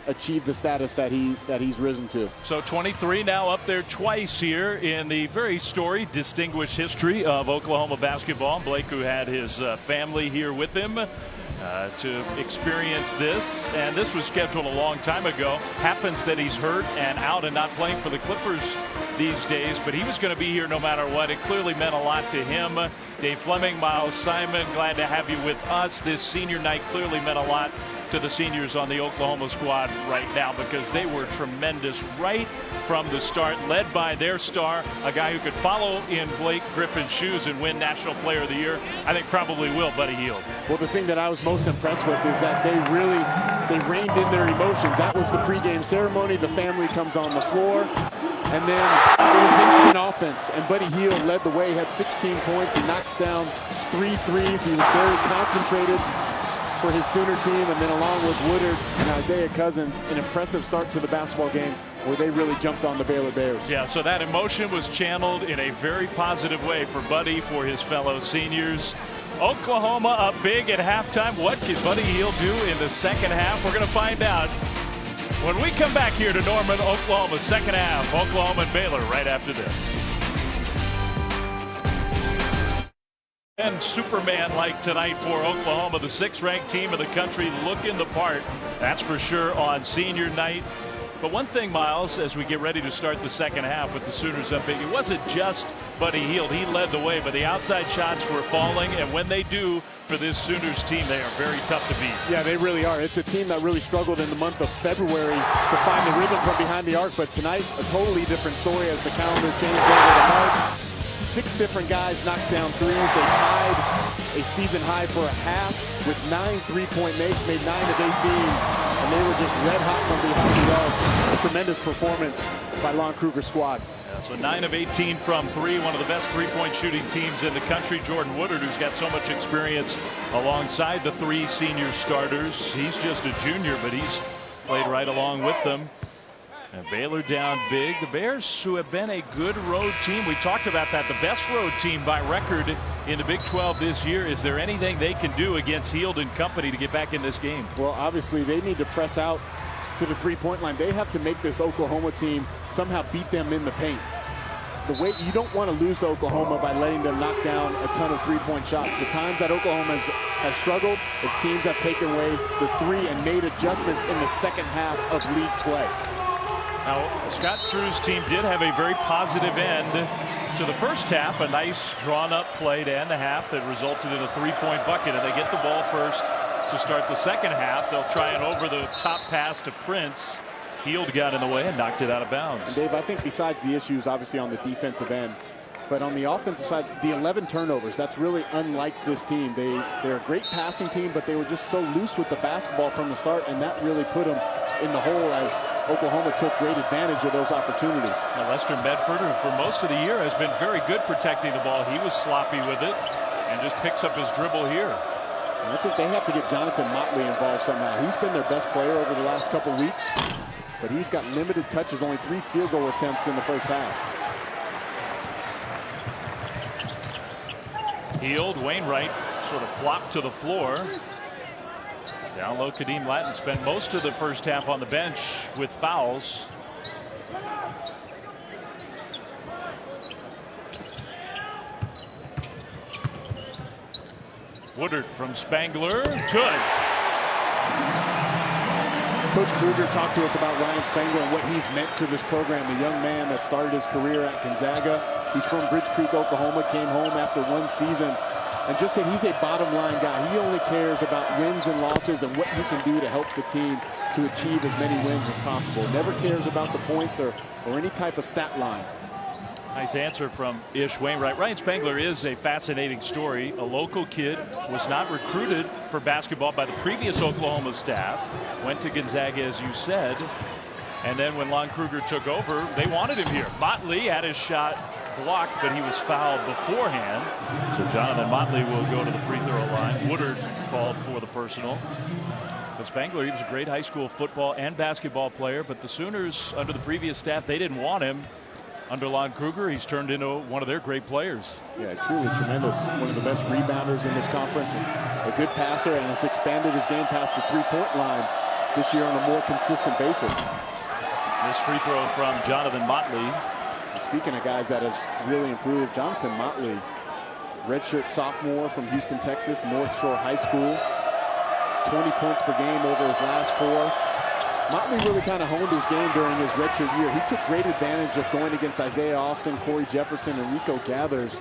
achieve the status that he's risen to. So 23 now up there twice here in the very storied, distinguished history of Oklahoma basketball. Blake, who had his family here with him to experience this, and this was scheduled a long time ago. Happens that he's hurt and out and not playing for the Clippers these days, but he was going to be here no matter what. It clearly meant a lot to him. Dave Fleming, Miles Simon, glad to have you with us. This senior night clearly meant a lot to the seniors on the Oklahoma squad right now because they were tremendous right from the start, led by their star, a guy who could follow in Blake Griffin's shoes and win National Player of the Year. I think probably will, Buddy Hield. Well, the thing that I was most impressed with is that they reined in their emotion. That was the pregame ceremony. The family comes on the floor, and then it was instant offense. And Buddy Hield led the way, he had 16 points. He knocks down 3 threes. He was very concentrated for his Sooner team, and then along with Woodard and Isaiah Cousins, an impressive start to the basketball game where they really jumped on the Baylor Bears. Yeah, so that emotion was channeled in a very positive way for Buddy, for his fellow seniors. Oklahoma up big at halftime. What can Buddy Hield do in the second half? We're going to find out when we come back here to Norman, Oklahoma, second half. Oklahoma and Baylor right after this. And Superman like tonight for Oklahoma, the 6th-ranked team in the country, looking the part, that's for sure, on senior night. But one thing, Miles, as we get ready to start the second half with the Sooners up big, it wasn't just Buddy Hield. He led the way, but the outside shots were falling, and when they do, for this Sooners team, they are very tough to beat. Yeah, they really are. It's a team that really struggled in the month of February to find the rhythm from behind the arc, but tonight, a totally different story as the calendar changed over to March. 6 different guys knocked down threes. They tied a season high for a half with 9 3-point makes, made 9 of 18, and they were just red hot from behind the arc. A tremendous performance by Lon Kruger's squad. Yeah, so 9 of 18 from 3, one of the best 3-point shooting teams in the country. Jordan Woodard, who's got so much experience alongside the 3 senior starters. He's just a junior, but he's played right along with them. And Baylor down big. The Bears, who have been a good road team, we talked about that, the best road team by record in the Big 12 this year. Is there anything they can do against Hield and company to get back in this game? Well, obviously, they need to press out to the 3-point line. They have to make this Oklahoma team somehow beat them in the paint. The way you don't want to lose to Oklahoma by letting them knock down a ton of 3-point shots. The times that Oklahoma has struggled, the teams have taken away the 3 and made adjustments in the second half of league play. Now, Scott Drew's team did have a very positive end to the first half. A nice drawn-up play to end the half that resulted in a three-point bucket. And they get the ball first to start the second half. They'll try an over-the-top pass to Prince. Heald got in the way and knocked it out of bounds. And Dave, I think besides the issues obviously on the defensive end, but on the offensive side, the 11 turnovers, that's really unlike this team. They're a great passing team, but they were just so loose with the basketball from the start, and that really put them in the hole as Oklahoma took great advantage of those opportunities. Now Lester Medford, who for most of the year has been very good protecting the ball, he was sloppy with it and just picks up his dribble here. And I think they have to get Jonathan Motley involved somehow. He's been their best player over the last couple weeks, but he's got limited touches, only 3 field goal attempts in the first half. Heald, Wainwright sort of flopped to the floor. Down low, Kadeem Lattin spent most of the first half on the bench with fouls. Woodard from Spangler. Good. Coach Kruger talked to us about Ryan Spangler and what he's meant to this program. The young man that started his career at Gonzaga. He's from Bridge Creek, Oklahoma, came home after 1 season and just said he's a bottom line guy. He only cares about wins and losses and what he can do to help the team to achieve as many wins as possible. Never cares about the points or any type of stat line. Nice answer from Ish Wainwright. Ryan Spangler is a fascinating story. A local kid, was not recruited for basketball by the previous Oklahoma staff. Went to Gonzaga, as you said. And then when Lon Kruger took over, they wanted him here. Motley had his shot blocked, but he was fouled beforehand. So Jonathan Motley will go to the free throw line. Woodard called for the personal. But Spangler, he was a great high school football and basketball player, but the Sooners, under the previous staff, they didn't want him. Under Lon Kruger, he's turned into one of their great players. Yeah, truly tremendous. One of the best rebounders in this conference. A good passer, and has expanded his game past the three-point line this year on a more consistent basis. This free throw from Jonathan Motley. And speaking of guys that has really improved, Jonathan Motley, redshirt sophomore from Houston, Texas, North Shore High School. 20 points per game over his last 4. Motley really kind of honed his game during his redshirt year. He took great advantage of going against Isaiah Austin, Corey Jefferson, and Rico Gathers.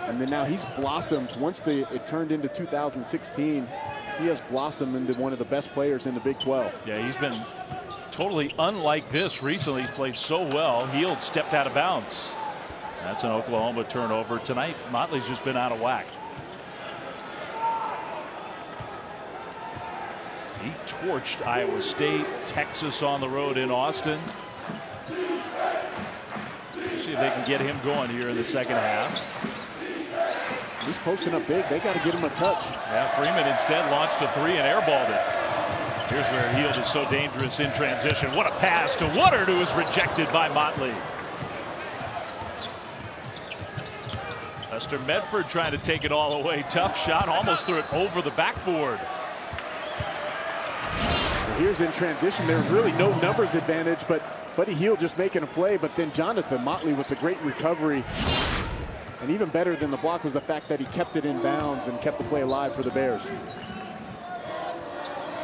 And then now he's blossomed. Once it turned into 2016, he has blossomed into one of the best players in the Big 12. Yeah, he's been totally unlike this recently. He's played so well. Heald stepped out of bounds. That's an Oklahoma turnover. Tonight, Motley's just been out of whack. He torched Iowa State, Texas on the road in Austin. See if they can get him going here in the second half. He's posting up big. They got to get him a touch. Yeah, Freeman instead launched a 3 and airballed it. Here's where Heald is so dangerous in transition. What a pass to Woodard, who was rejected by Motley. Lester Medford trying to take it all away. Tough shot, almost threw it over the backboard. Here's in transition. There's really no numbers advantage, but Buddy Hield just making a play. But then Jonathan Motley with a great recovery. And even better than the block was the fact that he kept it in bounds and kept the play alive for the Bears.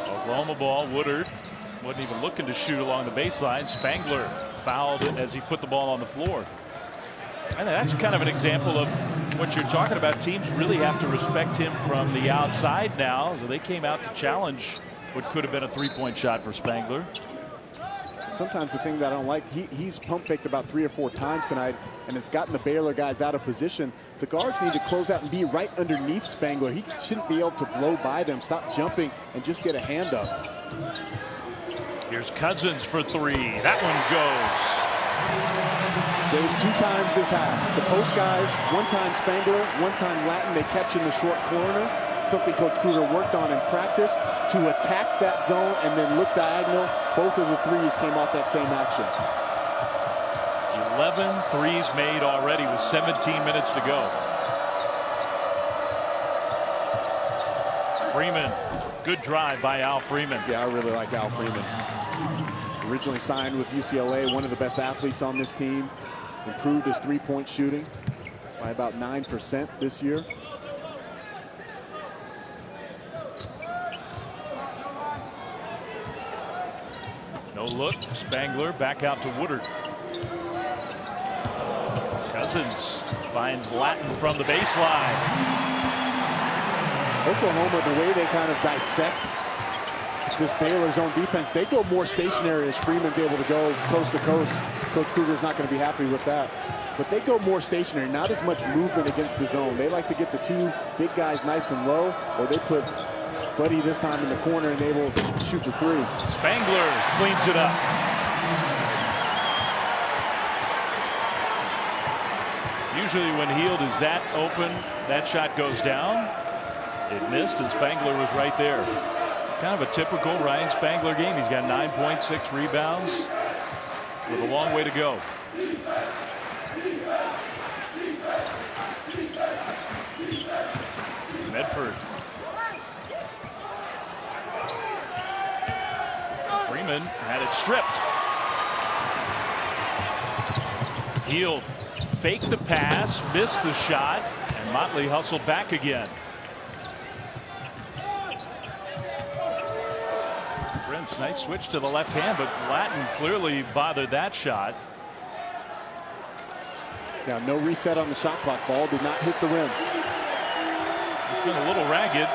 Oklahoma ball. Woodard wasn't even looking to shoot along the baseline. Spangler fouled as he put the ball on the floor. And that's kind of an example of what you're talking about. Teams really have to respect him from the outside now. So they came out to challenge what could have been a 3-point shot for Spangler. Sometimes the thing that I don't like, he's pump faked about 3 or 4 times tonight, and it's gotten the Baylor guys out of position. The guards need to close out and be right underneath Spangler. He shouldn't be able to blow by them, stop jumping, and just get a hand up. Here's Cousins for 3. That one goes. Dave, 2 times this half. The post guys, 1 time Spangler, 1 time Lattin. They catch in the short corner. Something Coach Kruger worked on in practice to attack that zone and then look diagonal. Both of the 3s came off that same action. 11 threes made already with 17 minutes to go. Freeman, good drive by Al Freeman. Yeah, I really like Al Freeman. Originally signed with UCLA, one of the best athletes on this team. Improved his 3-point shooting by about 9% this year. No look. Spangler back out to Woodard. Cousins finds Latin from the baseline. Oklahoma, the way they kind of dissect this Baylor zone defense, they go more stationary as Freeman's able to go coast to coast. Coach Kruger's not going to be happy with that. But they go more stationary, not as much movement against the zone. They like to get the two big guys nice and low, or they put Buddy this time in the corner and able to shoot the three. Spangler cleans it up. Usually when Hield is that open, that shot goes down. It missed, and Spangler was right there. Kind of a typical Ryan Spangler game. He's got 9.6 rebounds with a long way to go. Medford. Freeman had it stripped. Hield faked the pass, missed the shot, and Motley hustled back again. Prince, nice switch to the left hand, but Latin clearly bothered that shot. Now no reset on the shot clock. Ball did not hit the rim. It's been a little ragged.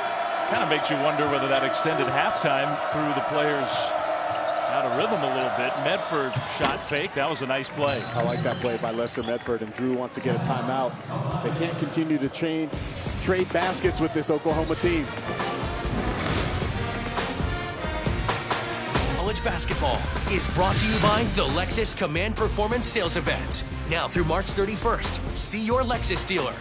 Kind of makes you wonder whether that extended halftime threw the players out of rhythm a little bit. Medford shot fake. That was a nice play. I like that play by Lester Medford, and Drew wants to get a timeout. They can't continue to trade baskets with this Oklahoma team. College basketball is brought to you by the Lexus Command Performance Sales Event. Now through March 31st, see your Lexus dealer.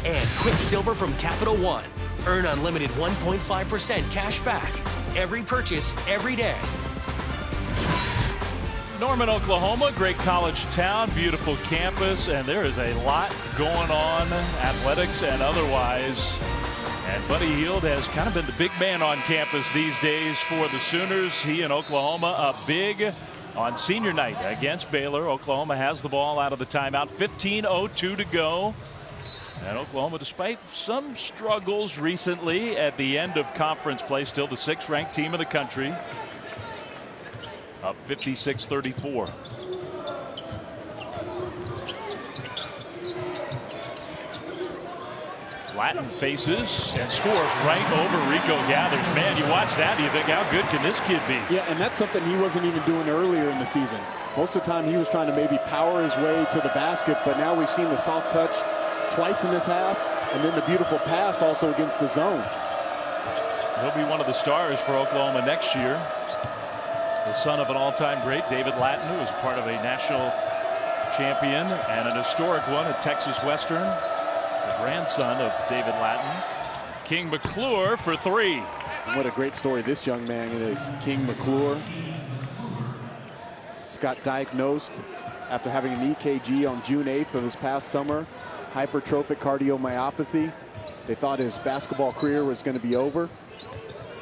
And Quicksilver from Capital One. Earn unlimited 1.5% cash back. Every purchase, every day. Norman, Oklahoma, great college town, beautiful campus, and there is a lot going on, athletics and otherwise. And Buddy Hield has kind of been the big man on campus these days for the Sooners. He and Oklahoma up big on senior night against Baylor. Oklahoma has the ball out of the timeout. 15:02 to go. And Oklahoma, despite some struggles recently at the end of conference play, still the 6th ranked team in the country. Up 56-34. Latin faces and scores right over Rico Gathers. Man, you watch that, you think, how good can this kid be? Yeah, and that's something he wasn't even doing earlier in the season. Most of the time he was trying to maybe power his way to the basket, but now we've seen the soft touch twice in this half, and then the beautiful pass also against the zone. He'll be one of the stars for Oklahoma next year. The son of an all-time great, David Latin, who was part of a national champion and an historic one at Texas Western. The grandson of David Latin. King McClure for three. And what a great story this young man is. King McClure. He's got diagnosed after having an EKG on June 8th of this past summer. Hypertrophic cardiomyopathy. They thought his basketball career was going to be over.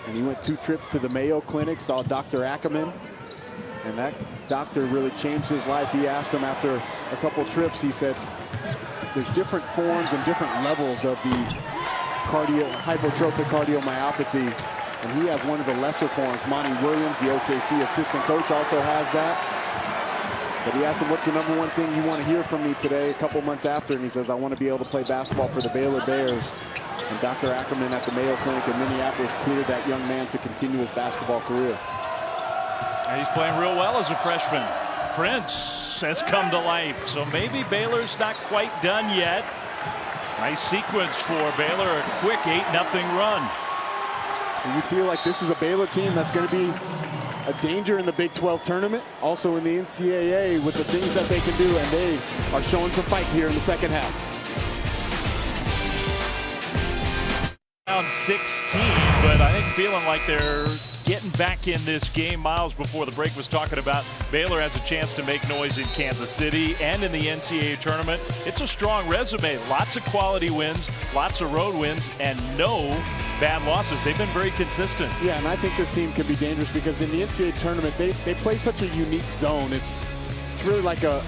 And he went 2 trips to the Mayo Clinic, saw Dr. Ackerman, and that doctor really changed his life. He asked him after a couple trips, he said, there's different forms and different levels of the hypertrophic cardiomyopathy, and he has one of the lesser forms. Monty Williams, the OKC assistant coach, also has that. But he asked him, what's the #1 thing you want to hear from me today, a couple months after, and he says, I want to be able to play basketball for the Baylor Bears. And Dr. Ackerman at the Mayo Clinic in Minneapolis cleared that young man to continue his basketball career. And he's playing real well as a freshman. Prince has come to life, so maybe Baylor's not quite done yet. Nice sequence for Baylor, a quick 8-0 run. And you feel like this is a Baylor team that's going to be a danger in the Big 12 tournament, also in the NCAA with the things that they can do, and they are showing some fight here in the second half. Down 16, but I think feeling like they're getting back in this game. Miles, before the break, was talking about Baylor has a chance to make noise in Kansas City and in the NCAA tournament. It's a strong resume. Lots of quality wins, lots of road wins, and no bad losses. They've been very consistent. Yeah, and I think this team can be dangerous because in the NCAA tournament, they play such a unique zone. It's really like a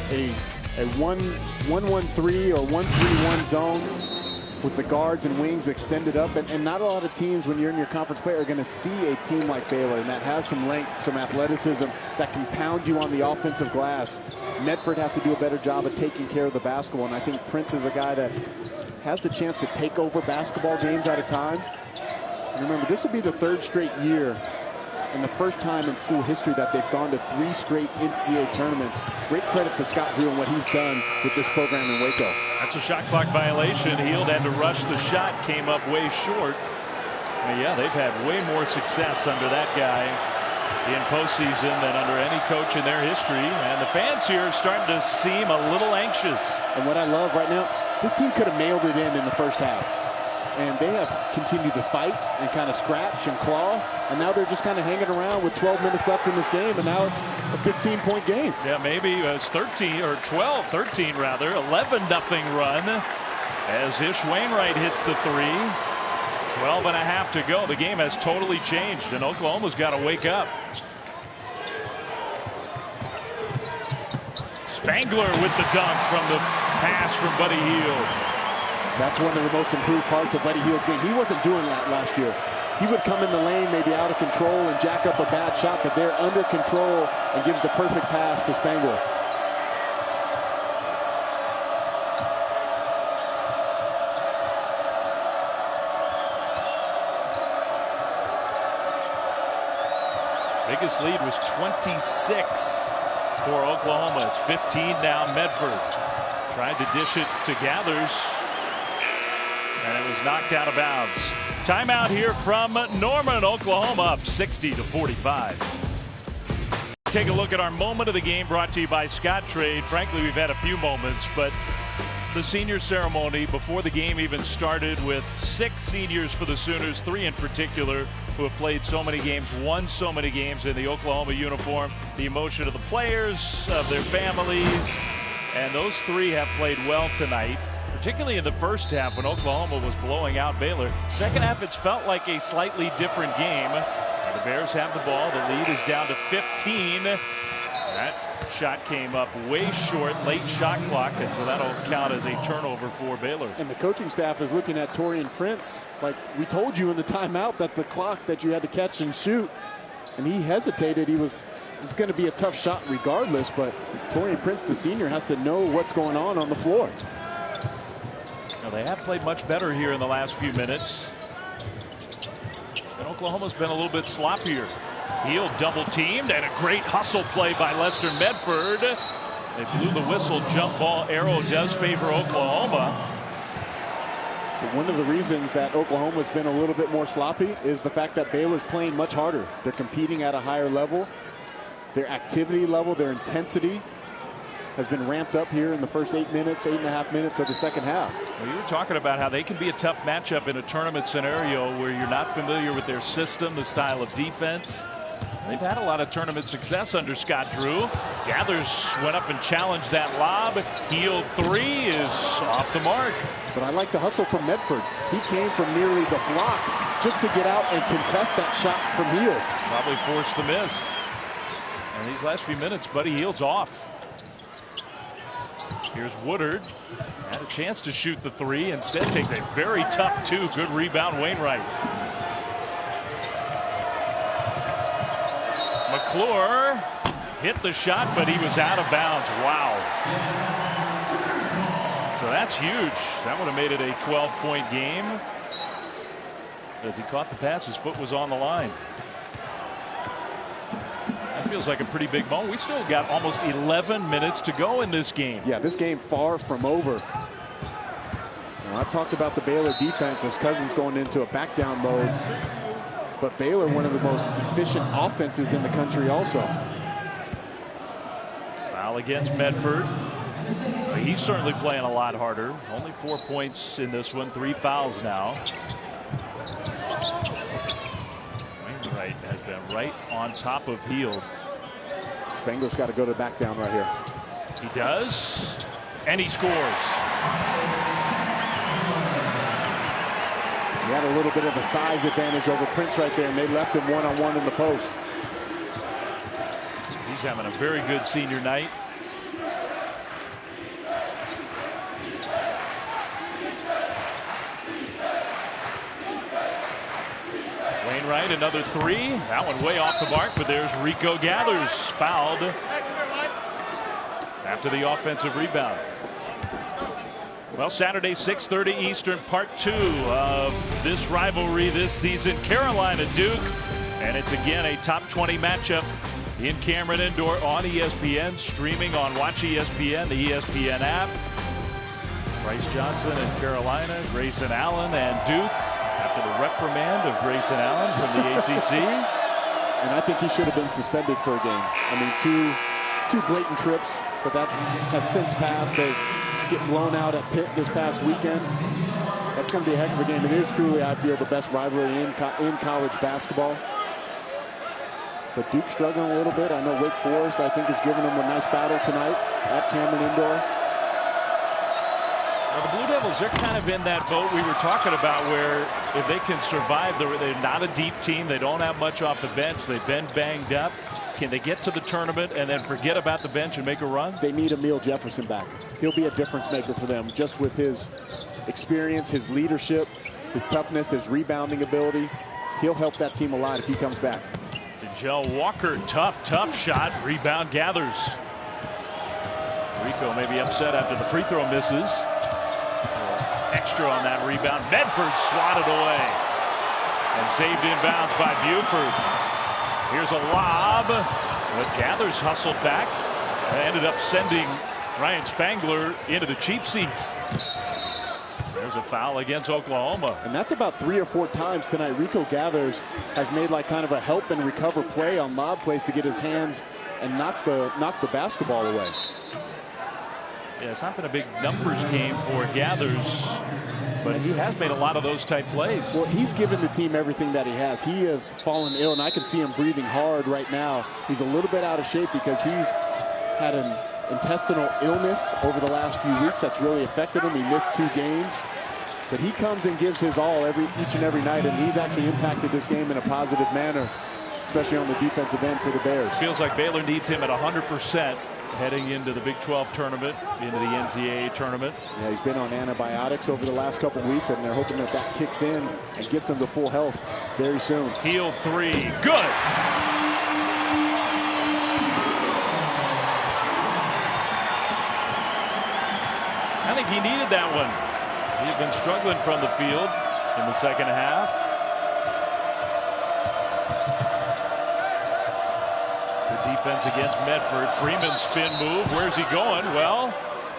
1-1-3 or 1-3-1 zone. with the guards and wings extended up. And not a lot of teams, when you're in your conference play, are going to see a team like Baylor, and that has some length, some athleticism that can pound you on the offensive glass. Medford has to do a better job of taking care of the basketball, and I think Prince is a guy that has the chance to take over basketball games at a time. And remember, this will be the 3rd straight year and the first time in school history that they've gone to 3 straight NCAA tournaments. Great credit to Scott Drew and what he's done with this program in Waco. That's a shot clock violation. Hield had to rush the shot, came up way short. But yeah, they've had way more success under that guy in postseason than under any coach in their history. And the fans here are starting to seem a little anxious. And what I love right now, this team could have mailed it in the first half. And they have continued to fight and kind of scratch and claw. And now they're just kind of hanging around with 12 minutes left in this game. And now it's a 15-point game. Yeah, maybe it's 13 or 12, 13 rather. 11-0 run as Ish Wainwright hits the 3. 12 and a half to go. The game has totally changed, and Oklahoma's got to wake up. Spangler with the dunk from the pass from Buddy Hield. That's one of the most improved parts of Buddy Hield's game. He wasn't doing that last year. He would come in the lane maybe out of control and jack up a bad shot, but they're under control and gives the perfect pass to Spangler. Biggest lead was 26 for Oklahoma. It's 15 now. Medford tried to dish it to Gathers, and it was knocked out of bounds. Timeout here from Norman. Oklahoma up 60-45. Take a look at our moment of the game, brought to you by Scott Trade. Frankly, we've had a few moments, but the senior ceremony before the game even started, with 6 seniors for the Sooners, 3 in particular, who have played so many games, won so many games in the Oklahoma uniform. The emotion of the players, of their families, and those 3 have played well tonight, particularly in the first half when Oklahoma was blowing out Baylor. Second half, it's felt like a slightly different game. The Bears have the ball. The lead is down to 15. That shot came up way short, late shot clock, and so that'll count as a turnover for Baylor. And the coaching staff is looking at Torian Prince like, we told you in the timeout that the clock that you had to catch and shoot, and he hesitated. It was going to be a tough shot regardless, but Torian Prince, the senior, has to know what's going on the floor. Now, they have played much better here in the last few minutes. And Oklahoma's been a little bit sloppier. Hield double teamed, and a great hustle play by Lester Medford. They blew the whistle. Jump ball arrow does favor Oklahoma. But one of the reasons that Oklahoma's been a little bit more sloppy is the fact that Baylor's playing much harder. They're competing at a higher level. Their activity level, their intensity has been ramped up here in the first 8.5 minutes of the second half. Well, you were talking about how they can be a tough matchup in a tournament scenario where you're not familiar with their system, the style of defense. They've had a lot of tournament success under Scott Drew. Gathers went up and challenged that lob. Hield 3 is off the mark. But I like the hustle from Medford. He came from nearly the block just to get out and contest that shot from Hield. Probably forced the miss. And these last few minutes, Buddy Hield's off. Here's Woodard. Had a chance to shoot the 3. Instead takes a very tough 2. Good rebound, Wainwright. McClure hit the shot, but he was out of bounds. Wow. So that's huge. That would have made it a 12-point game. As he caught the pass, his foot was on the line. That feels like a pretty big moment. We still got almost 11 minutes to go in this game. Yeah, this game far from over. Now, I've talked about the Baylor defense as Cousins going into a back down mode. But Baylor, one of the most efficient offenses in the country also. Foul against Medford. He's certainly playing a lot harder. Only 4 points in this one, 3 fouls now. Wainwright has been right on top of Hield. Spangler's got to go to back down right here. He does, and he scores. He had a little bit of a size advantage over Prince right there, and they left him one-on-one in the post. He's having a very good senior night. tonight. Another three. That one way off the mark, but there's Rico Gathers fouled after the offensive rebound. Well, Saturday, 6:30 Eastern, part 2 of this rivalry this season, Carolina-Duke. And it's again a top 20 matchup in Cameron Indoor on ESPN, streaming on Watch ESPN, the ESPN app. Bryce Johnson and Carolina, Grayson Allen and Duke after the reprimand of Grayson Allen from the ACC. And I think he should have been suspended for a game. I mean, two blatant trips, but has since passed. They get blown out at Pitt this past weekend. That's going to be a heck of a game. It is truly, I feel, the best rivalry in college basketball. But Duke struggling a little bit. I know Wake Forest, I think, is giving them a nice battle tonight at Cameron Indoor. Well, the Blue Devils, they're kind of in that boat we were talking about, where if they can survive, they're not a deep team. They don't have much off the bench. They've been banged up. Can they get to the tournament and then forget about the bench and make a run? They need Emil Jefferson back. He'll be a difference maker for them, just with his experience, his leadership, his toughness, his rebounding ability. He'll help that team a lot if he comes back. D'Angelo Walker, tough shot. Rebound Gathers. Rico may be upset after the free throw misses. Extra on that rebound. Medford swatted away and saved inbounds by Buford. Here's a lob, but Gathers hustled back and ended up sending Ryan Spangler into the cheap seats. There's a foul against Oklahoma. And that's about 3 or 4 times tonight. Rico Gathers has made like kind of a help and recover play on lob plays to get his hands and knock the basketball away. Yeah, it's not been a big numbers game for Gathers, but he has made a lot of those type plays. Well, he's given the team everything that he has. He has fallen ill, and I can see him breathing hard right now. He's a little bit out of shape because he's had an intestinal illness over the last few weeks that's really affected him. He missed 2 games. But he comes and gives his all each and every night, and he's actually impacted this game in a positive manner, especially on the defensive end for the Bears. Feels like Baylor needs him at 100% heading into the Big 12 tournament, into the NCAA tournament. Yeah, he's been on antibiotics over the last couple weeks, and they're hoping that kicks in and gets him to full health very soon. Healed 3, good. I think he needed that one. He had been struggling from the field in the second half. Good defense against Medford. Freeman's spin move. Where's he going? Well,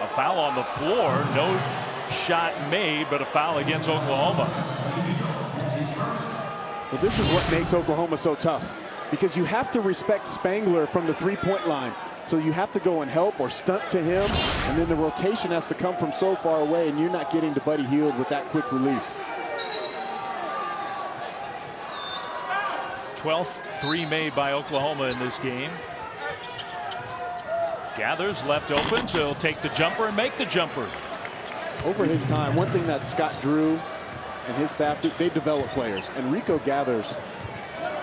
a foul on the floor. No shot made, but a foul against Oklahoma. Well, this is what makes Oklahoma so tough, because you have to respect Spangler from the 3-point line. So you have to go and help or stunt to him, and then the rotation has to come from so far away, and you're not getting to Buddy Hield with that quick release. 12th 3 made by Oklahoma in this game. Gathers left open, so he'll take the jumper and make the jumper. Over his time, one thing that Scott Drew and his staff, they develop players. And Rico Gathers,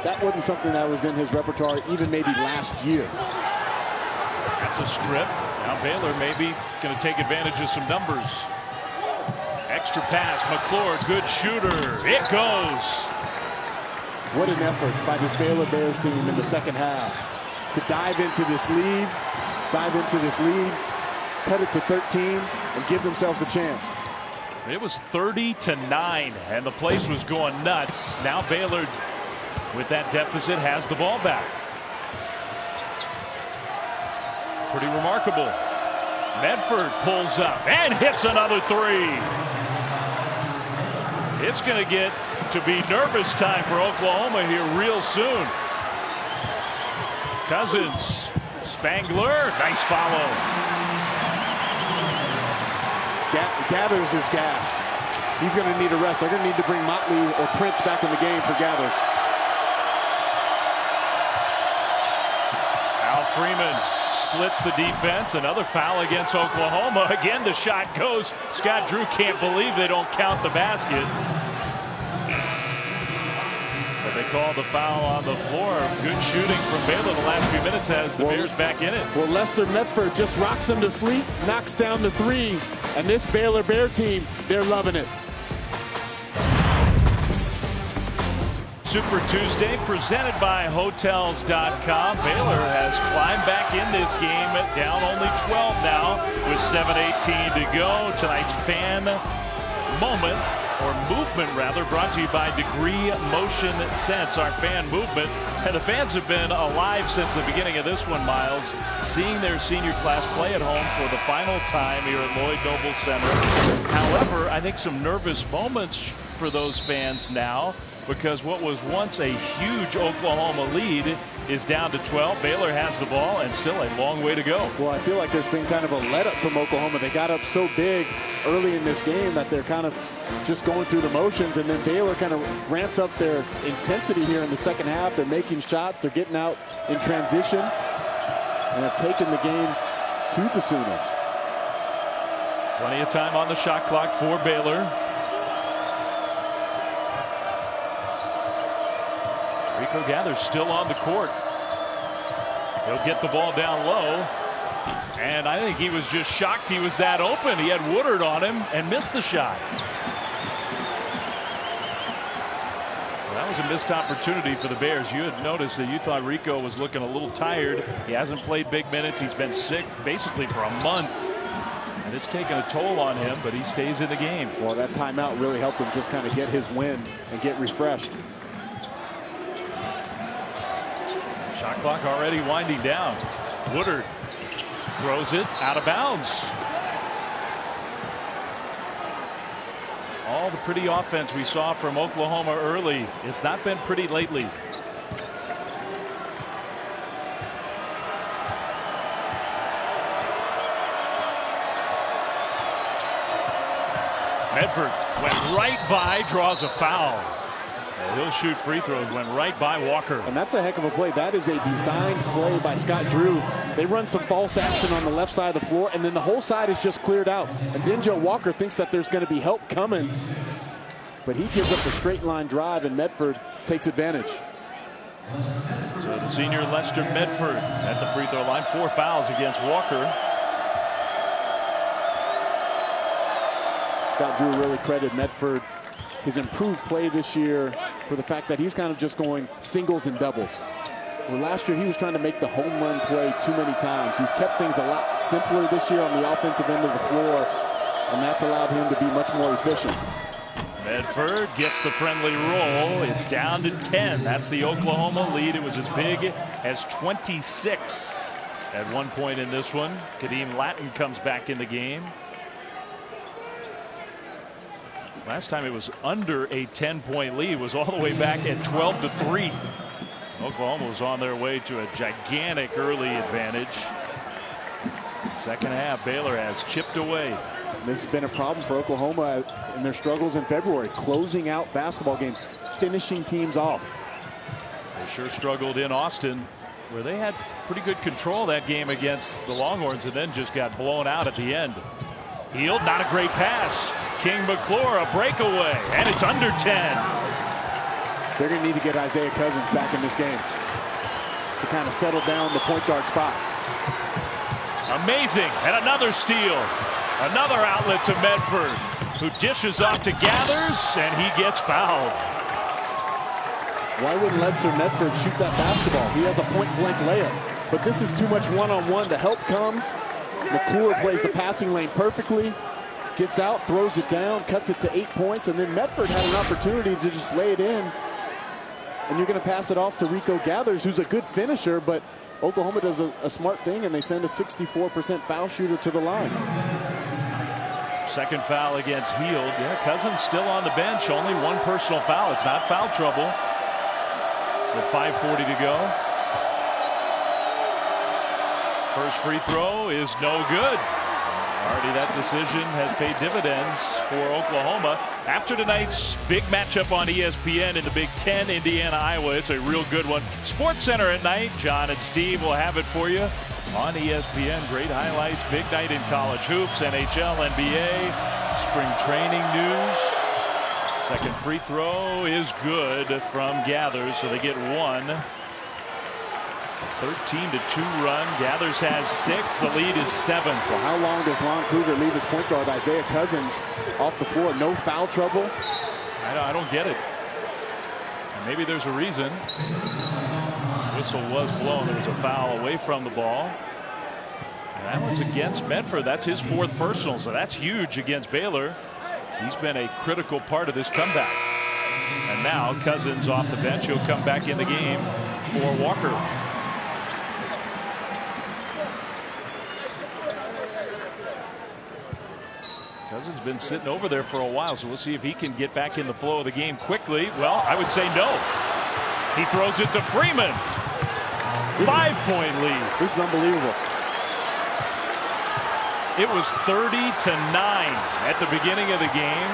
that wasn't something that was in his repertoire even maybe last year. That's a strip. Now Baylor maybe going to take advantage of some numbers. Extra pass, McClure, good shooter. It goes. What an effort by this Baylor Bears team in the second half to dive into this lead, cut it to 13, and give themselves a chance. It was 30-9, and the place was going nuts. Now Baylor, with that deficit, has the ball back. Pretty remarkable. Medford pulls up and hits another 3. It's going to get to be nervous time for Oklahoma here real soon. Cousins, Spangler, nice follow. Gathers is gassed. He's going to need a rest. They're going to need to bring Motley or Prince back in the game for Gathers. Al Freeman splits the defense. Another foul against Oklahoma. Again, the shot goes. Scott Drew can't believe they don't count the basket. But they call the foul on the floor. Good shooting from Baylor the last few minutes has the Bears back in it. Well, Lester Medford just rocks him to sleep, knocks down the 3, and this Baylor Bear team, they're loving it. Super Tuesday presented by Hotels.com. Baylor has climbed back in this game, down only 12 now with 7:18 to go. Tonight's fan moment, or movement rather, brought to you by Degree Motion Sense, our fan movement. And the fans have been alive since the beginning of this one, Miles, seeing their senior class play at home for the final time here at Lloyd Noble Center. However, I think some nervous moments for those fans now, because what was once a huge Oklahoma lead is down to 12. Baylor has the ball and still a long way to go. Well, I feel like there's been kind of a let up from Oklahoma. They got up so big early in this game that they're kind of just going through the motions, and then Baylor kind of ramped up their intensity here in the second half. They're making shots, they're getting out in transition, and have taken the game to the Sooners. Plenty of time on the shot clock for Baylor. Rico Gathers still on the court. He'll get the ball down low. And I think he was just shocked he was that open. He had Woodard on him and missed the shot. Well, that was a missed opportunity for the Bears. You had noticed that you thought Rico was looking a little tired. He hasn't played big minutes. He's been sick basically for a month. And it's taken a toll on him, but he stays in the game. Well, that timeout really helped him just kind of get his wind and get refreshed. Shot clock already winding down. Woodard throws it out of bounds. All the pretty offense we saw from Oklahoma early, it's not been pretty lately. Medford went right by, draws a foul. He'll shoot free throws. Went right by Walker. And that's a heck of a play. That is a designed play by Scott Drew. They run some false action on the left side of the floor, and then the whole side is just cleared out. And Denzel Walker thinks that there's going to be help coming, but he gives up the straight line drive, and Medford takes advantage. So the senior Lester Medford at the free throw line. 4 fouls against Walker. Scott Drew really credited Medford his improved play this year for the fact that he's kind of just going singles and doubles. Well, last year he was trying to make the home run play too many times. He's kept things a lot simpler this year on the offensive end of the floor, and that's allowed him to be much more efficient. Medford gets the friendly roll. It's down to 10. That's the Oklahoma lead. It was as big as 26 at one point in this one. Kadeem Latin comes back in the game. Last time it was under a 10-point lead, was all the way back at 12-3. Oklahoma was on their way to a gigantic early advantage. Second half, Baylor has chipped away. This has been a problem for Oklahoma in their struggles in February, closing out basketball games, finishing teams off. They sure struggled in Austin, where they had pretty good control that game against the Longhorns, and then just got blown out at the end. Healed, not a great pass. King McClure, a breakaway, and it's under 10. They're going to need to get Isaiah Cousins back in this game to kind of settle down the point guard spot. Amazing, and another steal. Another outlet to Medford, who dishes off to Gathers, and he gets fouled. Why wouldn't Lester Medford shoot that basketball? He has a point-blank layup, but this is too much one-on-one. The help comes. McClure plays the passing lane perfectly. Gets out, throws it down, cuts it to 8 points, and then Medford had an opportunity to just lay it in. And you're going to pass it off to Rico Gathers, who's a good finisher, but Oklahoma does a smart thing, and they send a 64% foul shooter to the line. Second foul against Heald. Yeah, Cousins still on the bench, only one personal foul. It's not foul trouble with 5:40 to go. First free throw is no good. Already that decision has paid dividends for Oklahoma. After tonight's big matchup on ESPN in the Big Ten, Indiana, Iowa, it's a real good one. Sports Center at night. John and Steve will have it for you on ESPN. Great highlights, big night in college hoops, NHL, NBA, spring training news. Second free throw is good from Gathers, so they get one. 13-2 run. Gathers has 6. The lead is 7. Well, how long does Lon Kruger leave his point guard Isaiah Cousins off the floor? No foul trouble. I don't get it. Maybe there's a reason. Whistle was blown. There was a foul away from the ball. And that one's against Medford. That's his 4th personal, so that's huge against Baylor. He's been a critical part of this comeback. And now Cousins off the bench. He'll come back in the game for Walker. Cousins been sitting over there for a while, so we'll see if he can get back in the flow of the game quickly. Well, I would say no. He throws it to Freeman. 5-point lead. This is unbelievable. It was 30-9 at the beginning of the game.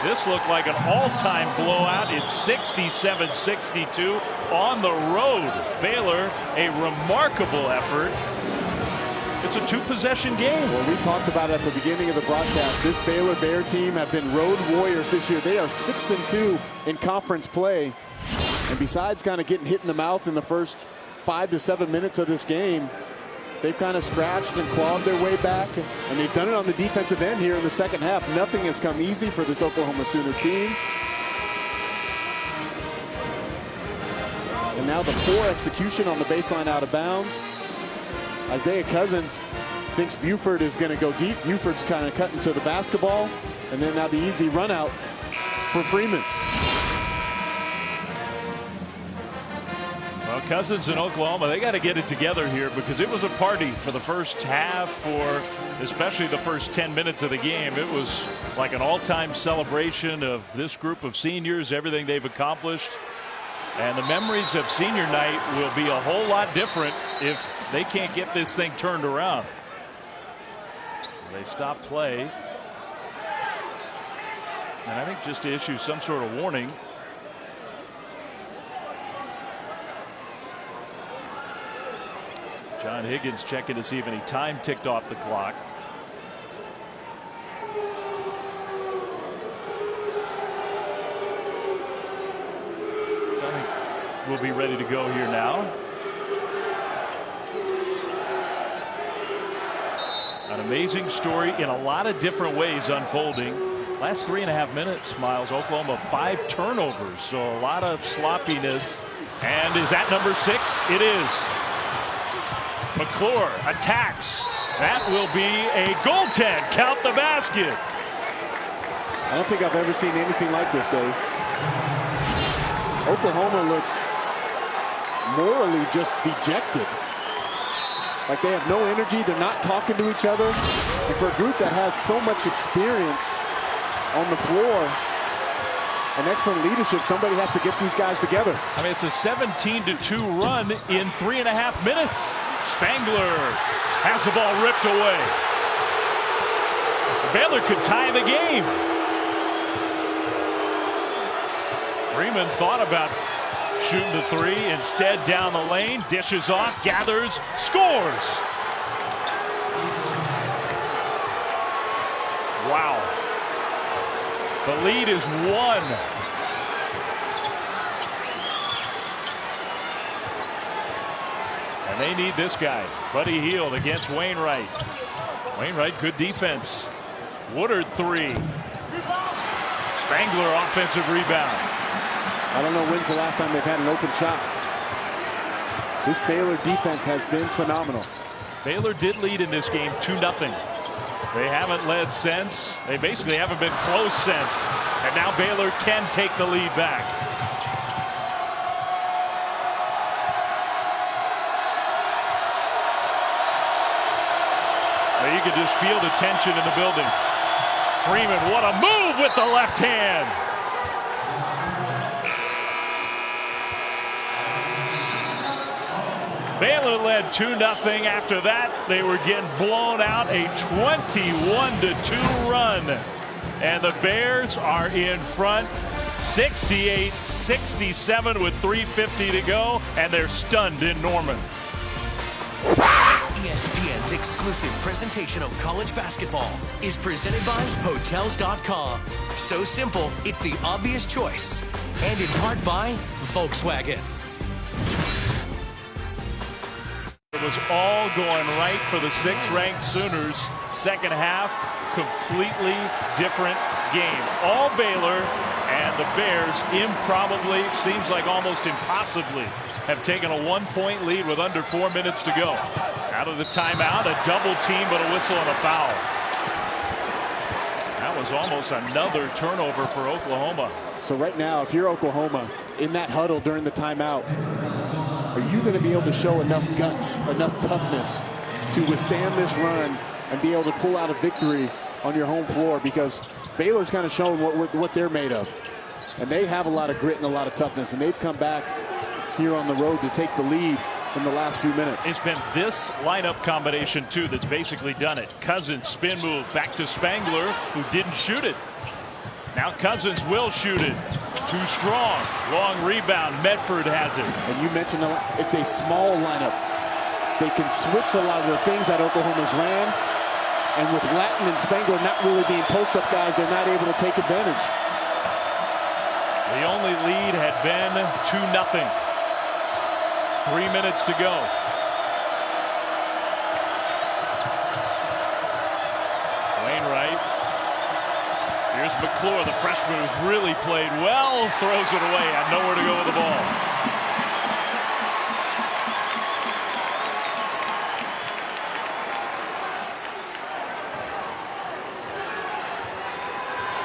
This looked like an all-time blowout. It's 67-62 on the road. Baylor, a remarkable effort. It's a 2-possession game. Well, we talked about it at the beginning of the broadcast. This Baylor Bear team have been road warriors this year. They are 6-2 in conference play. And besides kind of getting hit in the mouth in the first 5 to 7 minutes of this game, they've kind of scratched and clawed their way back. And they've done it on the defensive end here in the second half. Nothing has come easy for this Oklahoma Sooner team. And now the poor execution on the baseline out of bounds. Isaiah Cousins thinks Buford is going to go deep. Buford's kind of cutting to the basketball. And then now the easy run out for Freeman. Well, Cousins in Oklahoma, they got to get it together here because it was a party for the first half, for especially the first 10 minutes of the game. It was like an all-time celebration of this group of seniors, everything they've accomplished. And the memories of senior night will be a whole lot different if they can't get this thing turned around. They stop play. And I think just to issue some sort of warning. John Higgins checking to see if any time ticked off the clock. I think we'll be ready to go here now. An amazing story in a lot of different ways unfolding. Last 3.5 minutes, Miles, Oklahoma 5 turnovers, so a lot of sloppiness. And is that number 6? It is. McClure attacks. That will be a goaltend. Count the basket. I don't think I've ever seen anything like this, Dave. Oklahoma looks morally just dejected. Like they have no energy. They're not talking to each other. And for a group that has so much experience on the floor and excellent leadership, somebody has to get these guys together. I mean, it's a 17-2 run in 3.5 minutes. Spangler has the ball ripped away. Baylor could tie the game. Freeman thought about shooting the 3. Instead, down the lane, dishes off, gathers, scores. Wow. The lead is 1. And they need this guy. Buddy Hield against Wainwright. Wainwright, good defense. Woodard 3. Spangler offensive rebound. I don't know when's the last time they've had an open shot. This Baylor defense has been phenomenal. Baylor did lead in this game 2-0. They haven't led since. They basically haven't been close since. And now Baylor can take the lead back. Well, you can just feel the tension in the building. Freeman, what a move with the left hand. Baylor led 2-0. After that, they were getting blown out. A 21-2 run. And the Bears are in front 68-67 with 3:50 to go. And they're stunned in Norman. ESPN's exclusive presentation of college basketball is presented by Hotels.com. So simple, it's the obvious choice. And in part by Volkswagen. It was all going right for the 6th-ranked Sooners. Second half, completely different game. All Baylor, and the Bears improbably, seems like almost impossibly, have taken a 1-point lead with under 4 minutes to go. Out of the timeout, a double team, but a whistle and a foul. That was almost another turnover for Oklahoma. So right now, if you're Oklahoma in that huddle during the timeout, are you going to be able to show enough guts, enough toughness to withstand this run and be able to pull out a victory on your home floor? Because Baylor's kind of shown what they're made of. And they have a lot of grit and a lot of toughness, and they've come back here on the road to take the lead in the last few minutes. It's been this lineup combination, too, that's basically done it. Cousins, spin move, back to Spangler, who didn't shoot it. Now Cousins will shoot it. Too strong. Long rebound. Medford has it. And you mentioned it's a small lineup. They can switch a lot of the things that Oklahoma's ran. And with Latin and Spangler not really being post-up guys, they're not able to take advantage. The only lead had been 2-0. 3 minutes to go. Wainwright. Here's McClure, the freshman who's really played well, throws it away, had nowhere to go with the ball.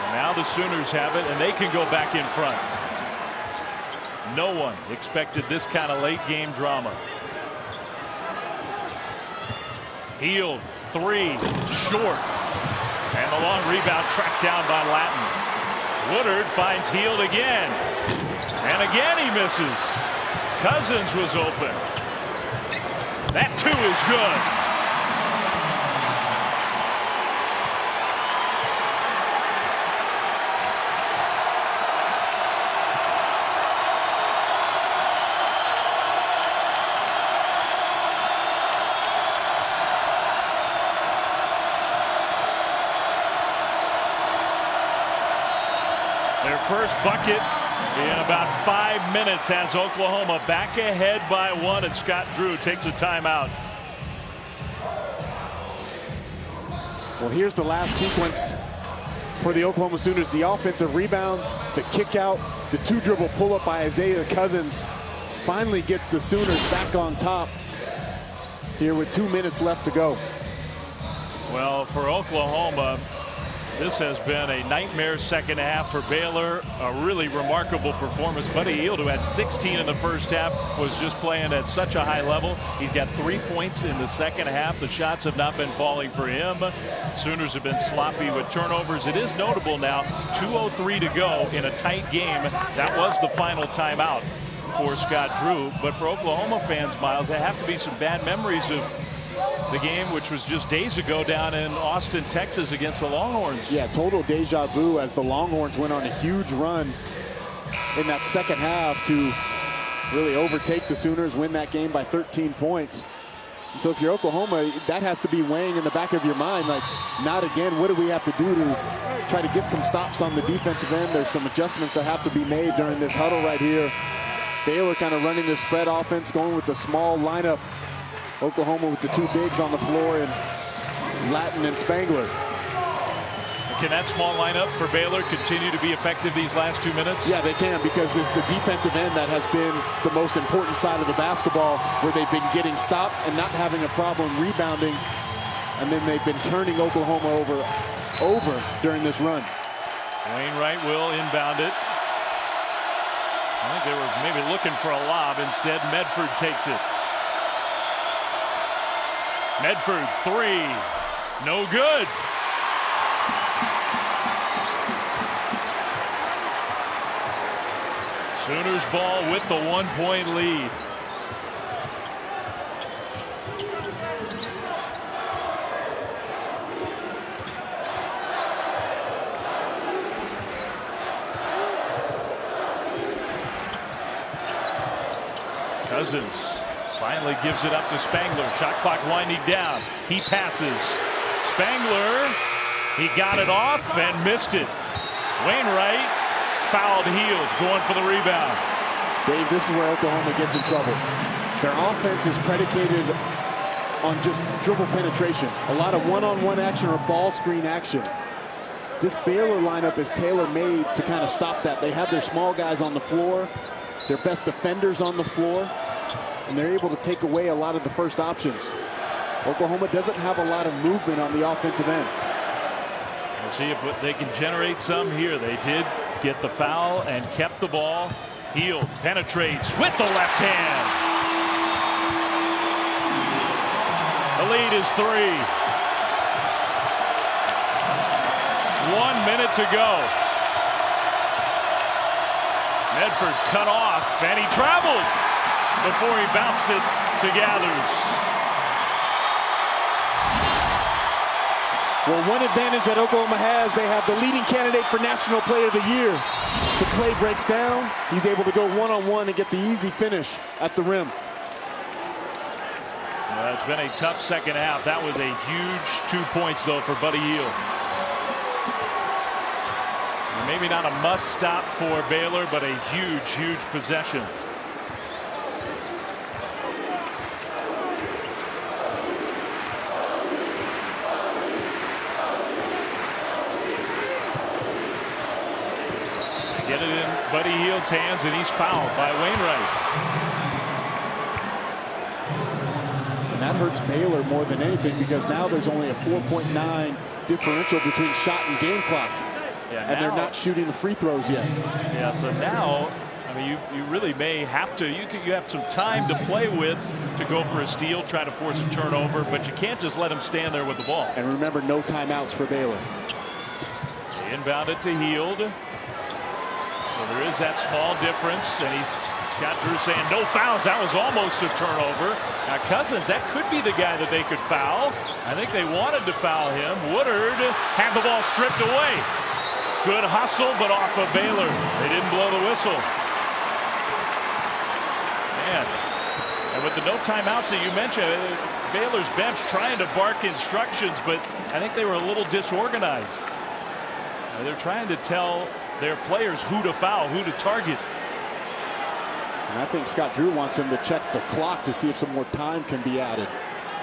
And now the Sooners have it, and they can go back in front. No one expected this kind of late game drama. Hield, 3, short. And the long rebound tracked down by Latin. Woodard finds Hield again. And again he misses. Cousins was open. That too is good. Their first bucket in about 5 minutes has Oklahoma back ahead by 1, and Scott Drew takes a timeout. Well, here's the last sequence for the Oklahoma Sooners. The offensive rebound, the kick out, the 2-dribble pull up by Isaiah Cousins finally gets the Sooners back on top here with 2 minutes left to go. Well, for Oklahoma, this has been a nightmare second half for Baylor. A really remarkable performance. Buddy Hield, who had 16 in the first half, was just playing at such a high level. He's got 3 points in the second half. The shots have not been falling for him. Sooners have been sloppy with turnovers. It is notable now, 2:03 to go in a tight game. That was the final timeout for Scott Drew. But for Oklahoma fans, Miles, there have to be some bad memories of the game, which was just days ago down in Austin, Texas against the Longhorns. Yeah, total deja vu as the Longhorns went on a huge run in that second half to really overtake the Sooners, win that game by 13 points. And so if you're Oklahoma, that has to be weighing in the back of your mind, like, not again. What do we have to do to try to get some stops on the defensive end? There's some adjustments that have to be made during this huddle right here. Baylor kind of running the spread offense, going with the small lineup. Oklahoma with the 2 bigs on the floor, and Latin and Spangler. Can that small lineup for Baylor continue to be effective these last 2 minutes? Yeah, they can, because it's the defensive end that has been the most important side of the basketball, where they've been getting stops and not having a problem rebounding, and then they've been turning Oklahoma over during this run. Wainwright will inbound it. I think they were maybe looking for a lob. Instead, Medford takes it. Medford, 3, no good. Sooners ball with the 1-point lead. Cousins finally gives it up to Spangler. Shot clock winding down. He passes. Spangler, he got it off and missed it. Wainwright fouled Hield, going for the rebound. Dave, this is where Oklahoma gets in trouble. Their offense is predicated on just dribble penetration. A lot of one-on-one action or ball screen action. this Baylor lineup is tailor-made to kind of stop that. They have their small guys on the floor, their best defenders on the floor, and they're able to take away a lot of the first options. Oklahoma doesn't have a lot of movement on the offensive end. We'll see if they can generate some here. They did get the foul and kept the ball. Hield penetrates with the left hand. The lead is 3. 1 minute to go. Medford cut off, and he traveled before he bounced it to Gathers. Well, one advantage that Oklahoma has, they have the leading candidate for National Player of the Year. The play breaks down. He's able to go one-on-one and get the easy finish at the rim. Well, it's been a tough second half. That was a huge 2 points, though, for Buddy Hield. Maybe not a must-stop for Baylor, but a huge, huge possession. Get it in Buddy Hield's hands, and he's fouled by Wainwright. And that hurts Baylor more than anything because now there's only a 4.9 differential between shot and game clock. Yeah, and they're not shooting the free throws yet. Yeah, so now, I mean, you really may have to. You have some time to play with to go for a steal, try to force a turnover, but you can't just let him stand there with the ball. And remember, no timeouts for Baylor. They inbound it to Hield. So there is that small difference, and Scott Drew saying no fouls. That was almost a turnover. Now Cousins, that could be the guy that they could foul. I think they wanted to foul him. Woodard had the ball stripped away. Good hustle, but off of Baylor. They didn't blow the whistle. Man, and with the no timeouts that you mentioned, Baylor's bench trying to bark instructions, but I think they were a little disorganized. They're trying to tell their players who to foul, who to target. And I think Scott Drew wants them to check the clock to see if some more time can be added.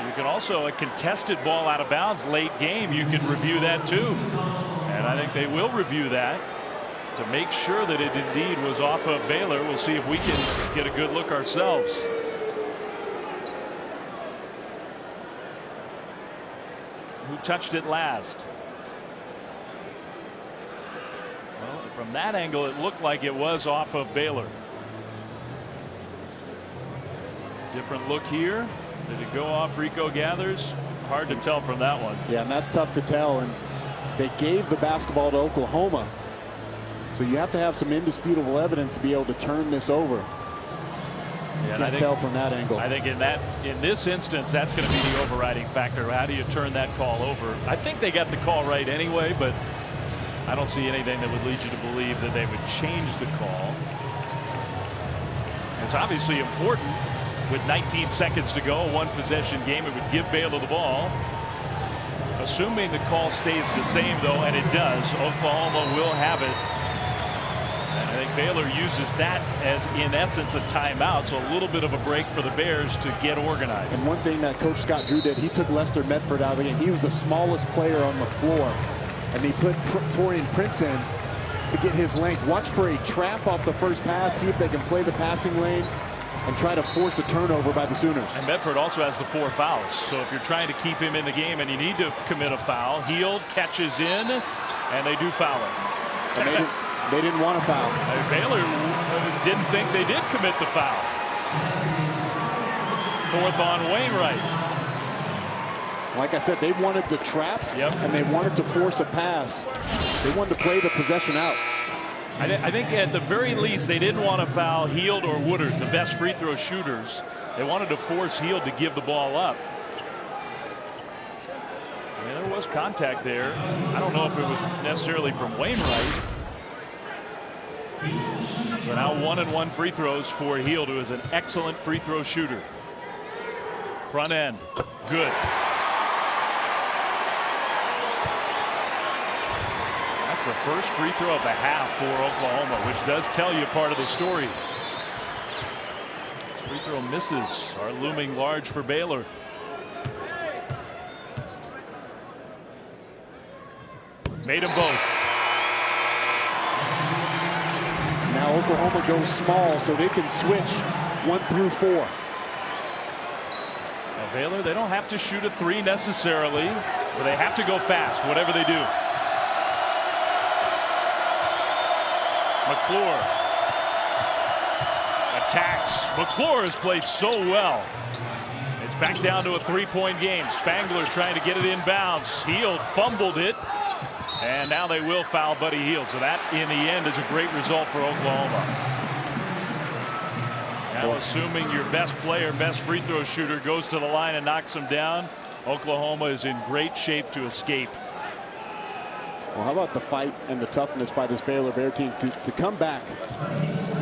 You can also, a contested ball out of bounds late game, you can review that too. And I think they will review that to make sure that it indeed was off of Baylor. We'll see if we can get a good look ourselves. Who touched it last? Well, from that angle, it looked like it was off of Baylor. Different look here. Did it go off Rico Gathers? Hard to tell from that one. Yeah, and that's tough to tell. And they gave the basketball to Oklahoma. So you have to have some indisputable evidence to be able to turn this over. Yeah, Can't tell from that angle. I think in this instance, that's going to be the overriding factor. How do you turn that call over? I think they got the call right anyway, but I don't see anything that would lead you to believe that they would change the call. It's obviously important with 19 seconds to go, a one-possession game. It would give Baylor the ball. Assuming the call stays the same, though, and it does, Oklahoma will have it. And I think Baylor uses that as, in essence, a timeout, so a little bit of a break for the Bears to get organized. And one thing that Coach Scott Drew did, he took Lester Medford out of the game. He was the smallest player on the floor, and he put Torian Prince in to get his length. Watch for a trap off the first pass, see if they can play the passing lane and try to force a turnover by the Sooners. And Medford also has the 4 fouls, so if you're trying to keep him in the game and you need to commit a foul, Hield catches in, and they do foul him. And they didn't want to foul. Baylor didn't think they did commit the foul. 4th on Wainwright. Like I said, they wanted the trap, and they wanted to force a pass. They wanted to play the possession out. I think at the very least they didn't want to foul Hield or Woodard, the best free throw shooters. They wanted to force Hield to give the ball up. I mean, there was contact there. I don't know if it was necessarily from Wainwright. So now 1-and-1 free throws for Hield, who is an excellent free throw shooter. Front end, good. That's the first free throw of the half for Oklahoma, which does tell you part of the story. Free throw misses are looming large for Made them both. Now Oklahoma goes small so they can switch 1 through 4. Now Baylor, they don't have to shoot a 3 necessarily, but they have to go fast, whatever they do. McClure attacks. McClure has played so well. It's back down to a 3-point game. Spangler's trying to get it inbounds. Hield fumbled it. And now they will foul Buddy Hield. So that, in the end, is a great result for Oklahoma. Now, assuming your best player, best free throw shooter goes to the line and knocks them down, Oklahoma is in great shape to escape. Well, how about the fight and the toughness by this Baylor Bear team to come back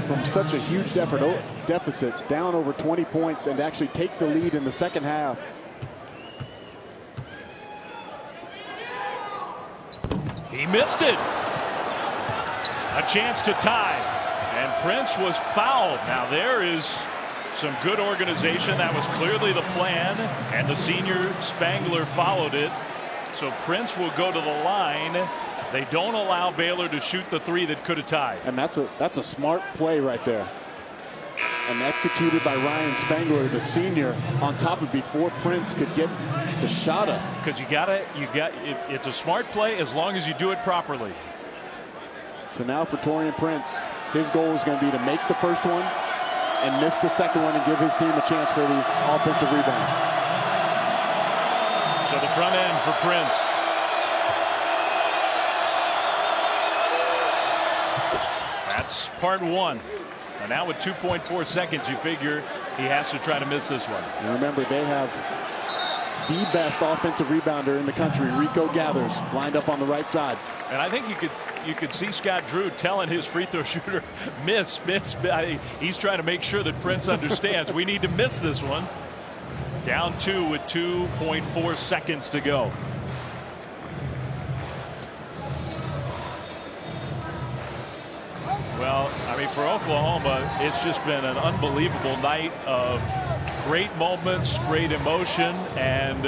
from such a huge deficit, down over 20 points, and actually take the lead in the second half. He missed it. A chance to tie. And Prince was fouled. Now there is some good organization. That was clearly the plan. And the senior Spangler followed it. So Prince will go to the line. They don't allow Baylor to shoot the 3 that could have tied. And that's a smart play right there. And executed by Ryan Spangler, the senior, on top of before Prince could get the shot up. Because it's a smart play as long as you do it properly. So now for Taurean Prince, his goal is going to be to make the first one and miss the second one and give his team a chance for the offensive rebound. So the front end for Prince. That's part 1. And now with 2.4 seconds, you figure he has to try to miss this one. And remember, they have the best offensive rebounder in the country, Rico Gathers, lined up on the right side. And I think you could see Scott Drew telling his free throw shooter, miss. He's trying to make sure that Prince understands we need to miss this one. Down 2 with 2.4 seconds to go. Well, I mean, for Oklahoma, it's just been an unbelievable night of great moments, great emotion, and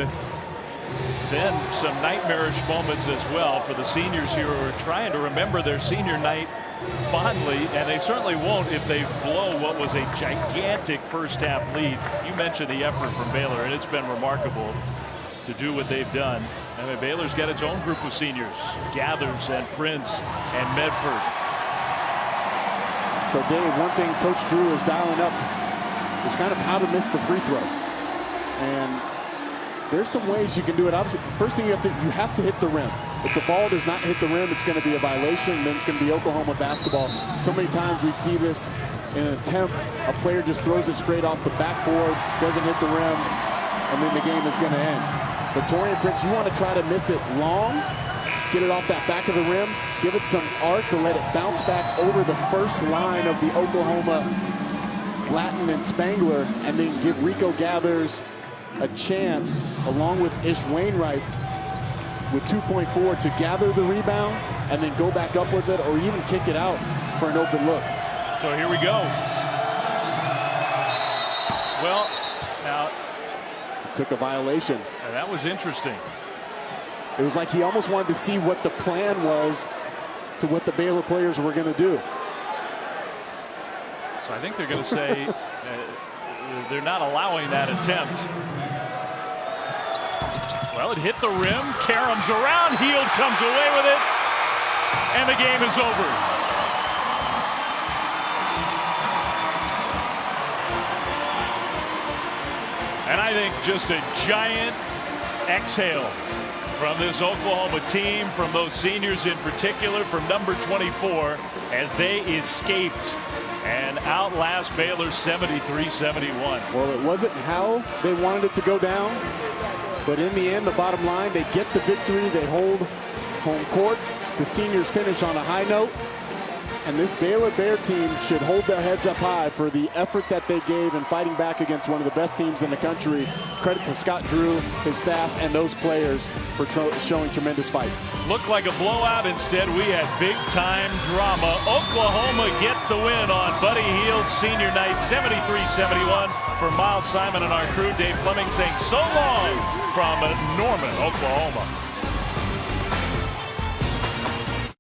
then some nightmarish moments as well for the seniors here who are trying to remember their senior night fondly, and they certainly won't if they blow what was a gigantic first half lead. You mentioned the effort from Baylor, and it's been remarkable to do what they've done. I mean, Baylor's got its own group of seniors, Gathers and Prince and Medford. So Dave, one thing Coach Drew is dialing up is kind of how to miss the free throw. And there's some ways you can do it. Obviously, first thing you have to hit the rim. If the ball does not hit the rim, it's going to be a violation. Then it's going to be Oklahoma basketball. So many times we see this in an attempt. A player just throws it straight off the backboard, doesn't hit the rim, and then the game is going to end. But Taurean Prince, you want to try to miss it long, get it off that back of the rim, give it some arc to let it bounce back over the first line of the Oklahoma Latin and Spangler, and then give Rico Gathers a chance, along with Ish Wainwright, with 2.4 to gather the rebound and then go back up with it or even kick it out for an open look. So here we go. Well, now took a violation. And that was interesting. It was like he almost wanted to see what the plan was to what the Baylor players were going to do. So I think they're going to say they're not allowing that attempt. Well, it hit the rim. Karams around. Hield comes away with it. And the game is over. And I think just a giant exhale from this Oklahoma team, from those seniors in particular, from number 24, as they escaped and outlast Baylor 73-71. Well, it wasn't how they wanted it to go down, but in the end, the bottom line, they get the victory. They hold home court. The seniors finish on a high note. And this Baylor Bear team should hold their heads up high for the effort that they gave in fighting back against one of the best teams in the country. Credit to Scott Drew, his staff, and those players for showing tremendous fight. Looked like a blowout. Instead, we had big-time drama. Oklahoma gets the win on Buddy Hield's senior night, 73-71. For Miles Simon and our crew, Dave Fleming saying so long from Norman, Oklahoma.